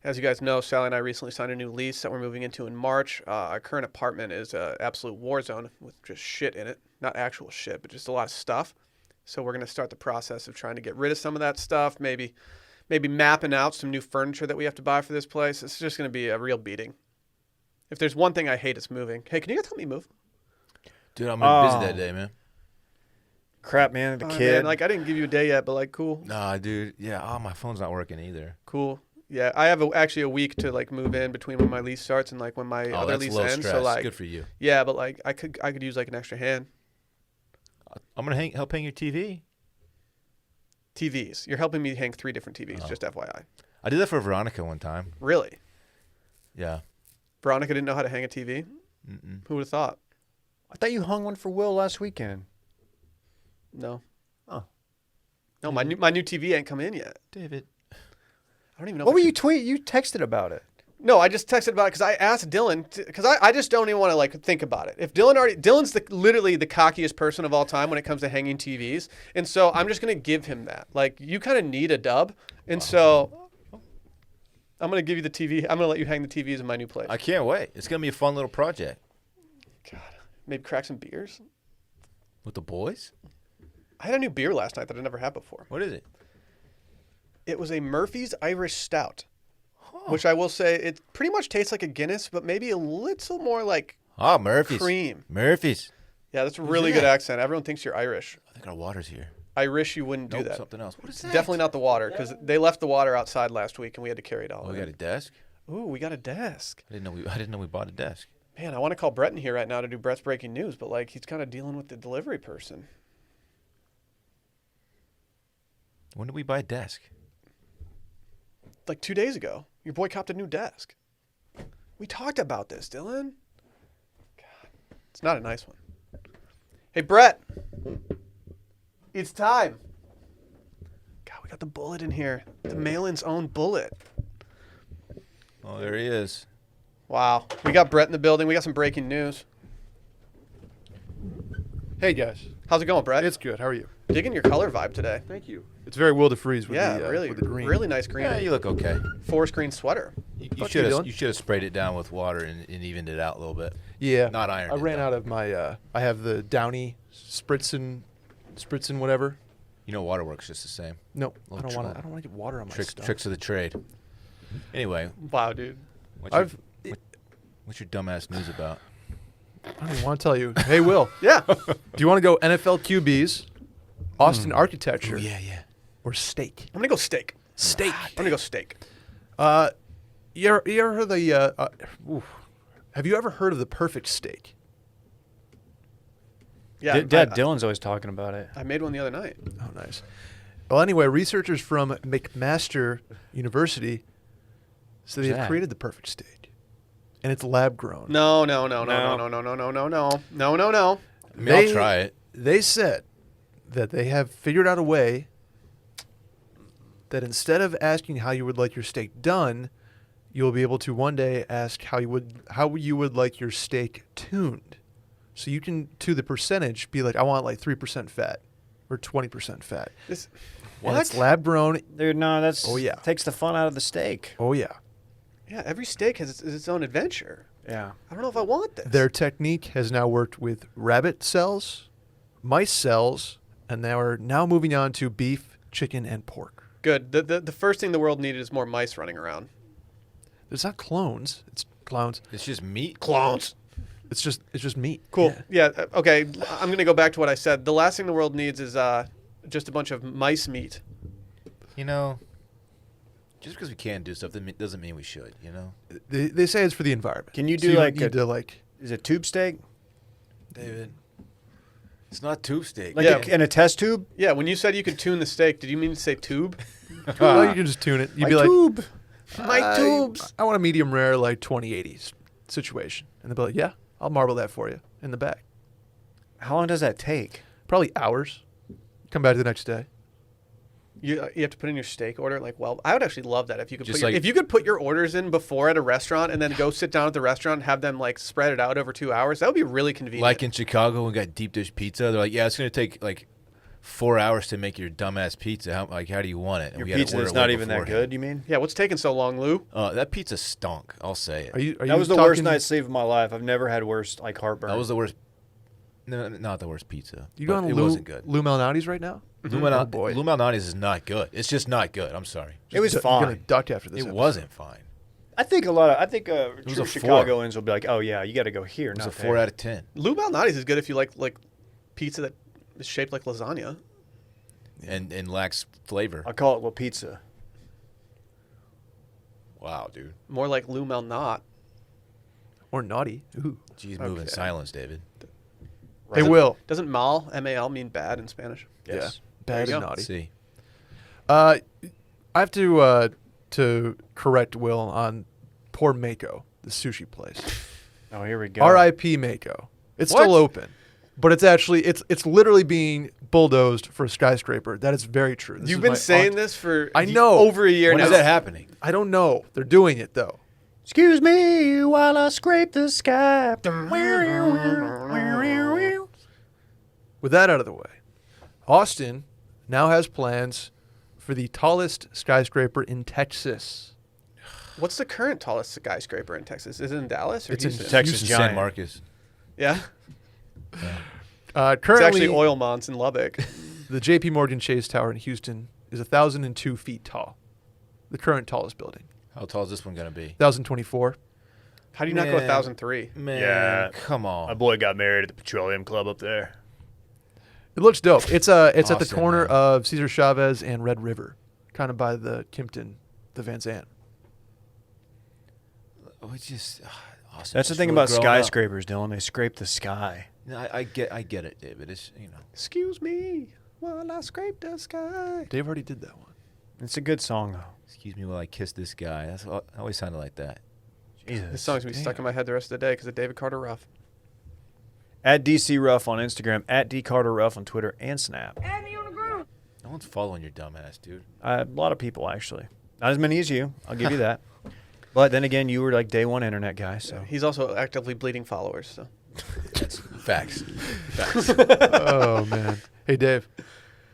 As you guys know, Sally and I recently signed a new lease that we're moving into in March. Our current apartment is an absolute war zone with just shit in it. Not actual shit, but just a lot of stuff. So we're going to start the process of trying to get rid of some of that stuff, maybe mapping out some new furniture that we have to buy for this place. It's just going to be a real beating. If there's one thing I hate, it's moving. Hey, can you guys help me move? Dude, I'm gonna be busy that day, man. Crap, man. The Oh, kid. man, like, I didn't give you a day yet, but, like, cool. Nah, dude. Yeah, my phone's not working either. Cool. Yeah, I have actually a week to, like, move in between when my lease starts and, like, when my other that's lease low ends. stress. So, like, Good for you. yeah, but, like, I could use, like, an extra hand. I'm gonna help hang your TV. TVs. You're helping me hang 3 different TVs, Oh. just FYI. I did that for Veronica one time. Really? Yeah. Veronica didn't know how to hang a TV? Mm-mm. Who would have thought? I thought you hung one for Will last weekend. No. Oh. No, my new TV ain't come in yet. David. I don't even know. What if were I you should- tweet? You texted about it. No, I just texted about it because I asked Dylan because I just don't even want to like think about it. If Dylan's literally the cockiest person of all time when it comes to hanging TVs, and so I'm just gonna give him that. Like you kind of need a dub, and so I'm gonna give you the TV. I'm gonna let you hang the TVs in my new place. I can't wait. It's gonna be a fun little project God, maybe crack some beers. with the boys. I had a new beer last night that I never had before. What is it? It was a Murphy's Irish Stout, which I will say it pretty much tastes like a Guinness, but maybe a little more like Ah, Murphy's. cream. Murphy's. Yeah, that's a really good accent. Everyone thinks you're Irish. I think our water's here. I wish you wouldn't do Nope, that. something else. What is It's that? definitely not the water because they left the water outside last week and we had to carry it all. Oh, we in. got a desk. Ooh, we got a desk. I didn't know we bought a desk. Man, I want to call Brett in here right now to do Brett's breaking news, but like he's kind of dealing with the delivery person. When did we buy a desk? Like 2 days ago, your boy copped a new desk. We talked about this, Dylan. God, it's not a nice one. Hey, Brett. It's time. God, we got the bullet in here. The mail-in's own bullet. Oh, there he is. Wow. We got Brett in the building. We got some breaking news. Hey guys, How's it going, Brett? it's good. How are you? Digging your color vibe today. Thank you. It's very Will DeFreeze with Yeah, the really, with the green. really nice green. Yeah, you look okay. Forest green sweater. You Fuck should you, have Dylan. sprayed it down with water and evened it out a little bit. Yeah, Not ironed I it ran down. out of my. I have the Downy spritzing, whatever. You know, water works just the same. No, I Little don't want tr- to. I don't want to get water on my Tricks, stuff. tricks of the trade. Anyway, Wow, dude. what's your dumbass news about? I don't even want to tell you. Hey, Will, Yeah. do you want to go NFL QBs, Austin architecture, yeah. or steak? I'm going to go steak. Steak. I'm going to go steak. You ever heard of the? Have you ever heard of the perfect steak? Yeah. Dad Dylan's always talking about it. I made one the other night. Oh, nice. Well, anyway, researchers from McMaster University said they've that? created the perfect steak, and it's lab grown. No. No. I mean, I'll try it. They said that they have figured out a way that instead of asking how you would like your steak done, you'll be able to one day ask how you would like your steak tuned. So you can, to the percentage, be like, I want like 3% fat or 20% fat. This, And what? it's lab grown. Dude, no, that's Oh, yeah. takes the fun out of the steak. Oh yeah. Yeah, every steak has its own adventure. Yeah. I don't know if I want this. Their technique has now worked with rabbit cells, mice cells, and they are now moving on to beef, chicken, and pork. Good. The first thing the world needed is more mice running around. It's not clones. It's clowns. It's just meat. Clones. It's just meat. Cool. Yeah. Okay. I'm going to go back to what I said. The last thing the world needs is just a bunch of mice meat. You know, just because we can do stuff doesn't mean we should. You know, They say it's for the environment. Can you So do don't like need to like is it tube steak? David, it's not tube steak. Like Yeah. in a test tube? Yeah. When you said you could tune the steak, did you mean to say tube? well, you can just tune it. You'd be like tube. My tubes. I want a medium rare like 2080s situation. And they'll be like, yeah, I'll marble that for you in the back. How long does that take? Probably hours. Come back the next day. You have to put in your steak order. Like, well, I would actually love that if you could Just if you could put your orders in before at a restaurant and then go sit down at the restaurant and have them like spread it out over 2 hours. That would be really convenient. Like in Chicago, when we got deep dish pizza, they're like, yeah, it's gonna take like 4 hours to make your dumbass pizza. How do you want it? And Your we had to pizza order is it not way even that beforehand. good, you mean? Yeah, what's taking so long, Lou? That pizza stunk. I'll say it. Are you That was the talking, worst night's sleep of my life. I've never had worse like heartburn. That was the worst. No, not the worst pizza. You but going it Lou, wasn't good. Lou Malnati's right now? Oh, boy. Lou Malnati's is not good. It's just not good. I'm sorry. It was You're gonna fine. duck after this. It episode. wasn't fine. I think true was a 4. Chicagoans will be like, oh yeah, you got to go here. It was not a 4 there. out of 10. Lou Malnati's is good if you like pizza that is shaped like lasagna. And lacks flavor. I call it La Pizza. Wow, dude. More like Lou Malnat. Or naughty. Ooh. Jeez, move in Okay. silence, David. They will. Doesn't mal, M-A-L, mean bad in Spanish? Yes. Bad you and go. naughty. See. I have to correct Will on poor Mako, the sushi place. Oh, here we go. R.I.P. Mako. It's What? still open, but it's actually it's literally being bulldozed for a skyscraper. That is very true. This You've is been my saying aunt- this for I know. over a year When now. is that happening? I don't know. They're doing it though. Excuse me while I scrape the sky. With that out of the way, Austin now has plans for the tallest skyscraper in Texas. What's the current tallest skyscraper in Texas? Is it in Dallas or It's in Houston? Texas Houston, Giant. San Marcos. Yeah. Yeah. It's Currently, actually oil monts in Lubbock. the J.P. Morgan Chase Tower in Houston is 1,002 feet tall. The current tallest building, How tall is this one going to be? 1,024. How do you not go Man. 1,003? Man, Yeah. come on. My boy got married at the Petroleum Club up there. It looks dope. It's at the Austin, corner man. of Cesar Chavez and Red River, kind of by the Kimpton, the Van Zandt. We just, Austin That's the just thing really about grown up. skyscrapers, Dylan. They scrape the sky. No, I get it, David. It's Excuse me while I scrape the sky. Dave already did that one. It's a good song, though. Excuse me while I kiss this guy. That's what, I always sounded like that. Jesus. This song's going to be stuck in my head the rest of the day because of David Carter Ruff. At DC Ruff on Instagram, at D Carter Ruff on Twitter and Snap. No one's following your dumb ass, dude. A lot of people, actually. Not as many as you. I'll give you that. But then again, you were like day one internet guy, so. He's also actively bleeding followers. So That's facts. Facts. Oh man. Hey Dave,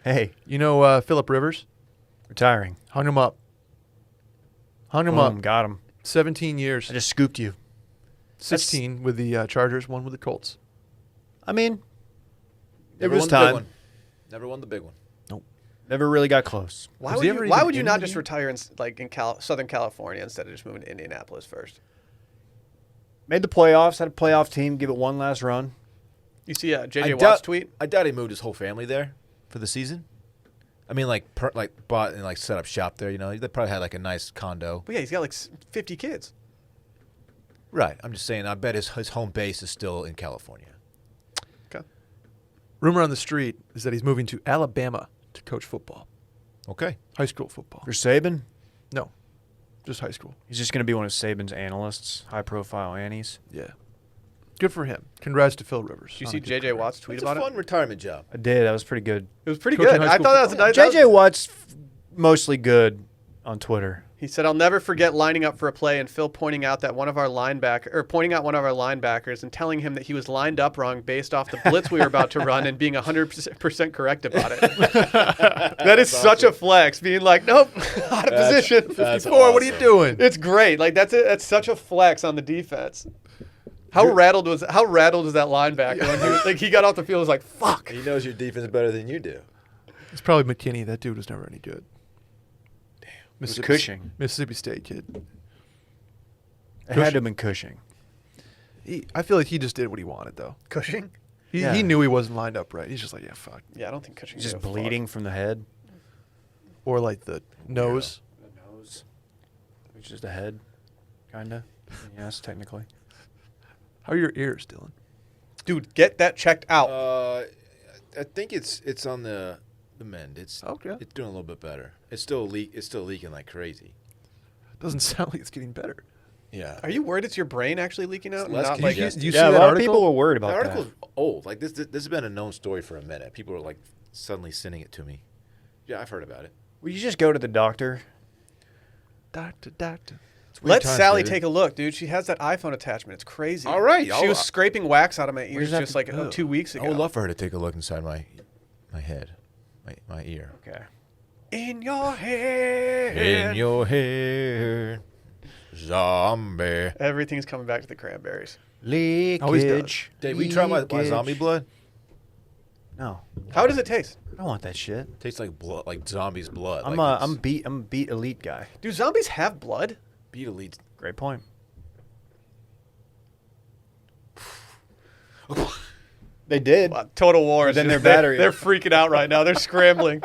Hey, you know Phillip Rivers? retiring. Hung him up. Hung him Boom, up. got him. 17 years. I just scooped you. 16 with the Chargers, 1 with the Colts. I mean, it Never was won the big time. one. Never won the big one. Never really got close. why Was would he you, ever why even would you in not the just game? retire in Southern California instead of just moving to Indianapolis first? Made the playoffs, had a playoff team, give it one last run. You see J.J. I Watt's doubt- tweet? I doubt he moved his whole family there for the season. I mean, bought and set up shop there. You know, they probably had like a nice condo. But yeah, he's got like 50 kids. Right. I'm just saying. I bet his home base is still in California. Okay. Rumor on the street is that he's moving to Alabama to coach football. Okay. High school football. For Saban, No, just high school. he's just going to be one of Saban's analysts, high-profile Annies. Yeah. Good for him. Congrats to Phil Rivers. Did you on see a good J.J. career. Watt's tweet It's about a fun it? retirement job. I did. That was pretty good. It was pretty Coaching good. high I school thought that was a football. nice. J.J. Watt's mostly good on Twitter. He said, "I'll never forget lining up for a play and Phil pointing out one of our linebackers and telling him that he was lined up wrong based off the blitz we were about to run and being 100% correct about it." That is such a flex, being like, "Nope, out of position." That's 54, what are you awesome. doing? It's great. Like that's it. That's such a flex on the defense. How rattled was that linebacker when he got off the field? Was like, "Fuck." He knows your defense better than you do. It's probably McKinney. That dude was never any good. It was Mississippi- Cushing. Mississippi State kid. It had to have been Cushing. I feel like he just did what he wanted, though. Cushing? He Yeah. knew he wasn't lined up right. He's just like, yeah, fuck. Yeah, I don't think Cushing. He's just bleeding from the head. Or like the nose. The nose. Which is the head, kind of. Yes, technically. How are your ears, Dylan? Dude, get that checked out. I think it's on the mend. It's Okay. It's doing a little bit better. It's still leaking like crazy. Doesn't sound like it's getting better. Yeah. Are you worried it's your brain actually leaking out? It's And less not congested. like Yes. You see Yeah, a that lot article? of people were worried The about article's that. old. This has been a known story for a minute. People are like suddenly sending it to me. Yeah, I've heard about it. Will you just go to the doctor? Doctor. It's weird Let times, Sally baby. take a look, dude. She has that iPhone attachment. It's crazy. All right, She was scraping wax out of my ears that just to like go? 2 weeks ago. I would love for her to take a look inside my head, my ear. Okay. In your head. In your hair, zombie. Everything's coming back to the cranberries. Leakage. Dave, we try my zombie blood? No, How does it taste? I don't want that shit. Tastes like blood, like zombies' blood. I'm like I'm beat elite guy. Do zombies have blood? beat elite. Great point. They did. Wow, Total War. But is then just- their battery- They're freaking out right now. They're scrambling.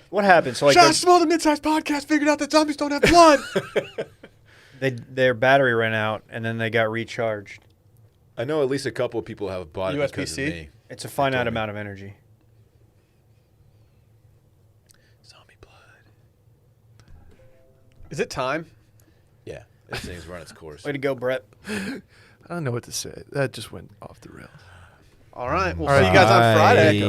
What happened? So like Shots Small, the mid-sized podcast figured out that zombies don't have blood. their battery ran out and then they got recharged. I know at least a couple of people have bought it because of USB-C? me. It's a finite told me. amount of energy. Zombie blood. Is it time? Yeah, this thing's run its course. Way to go, Brett. I don't know what to say. That just went off the rails. All right. We'll All see right. you guys on Friday.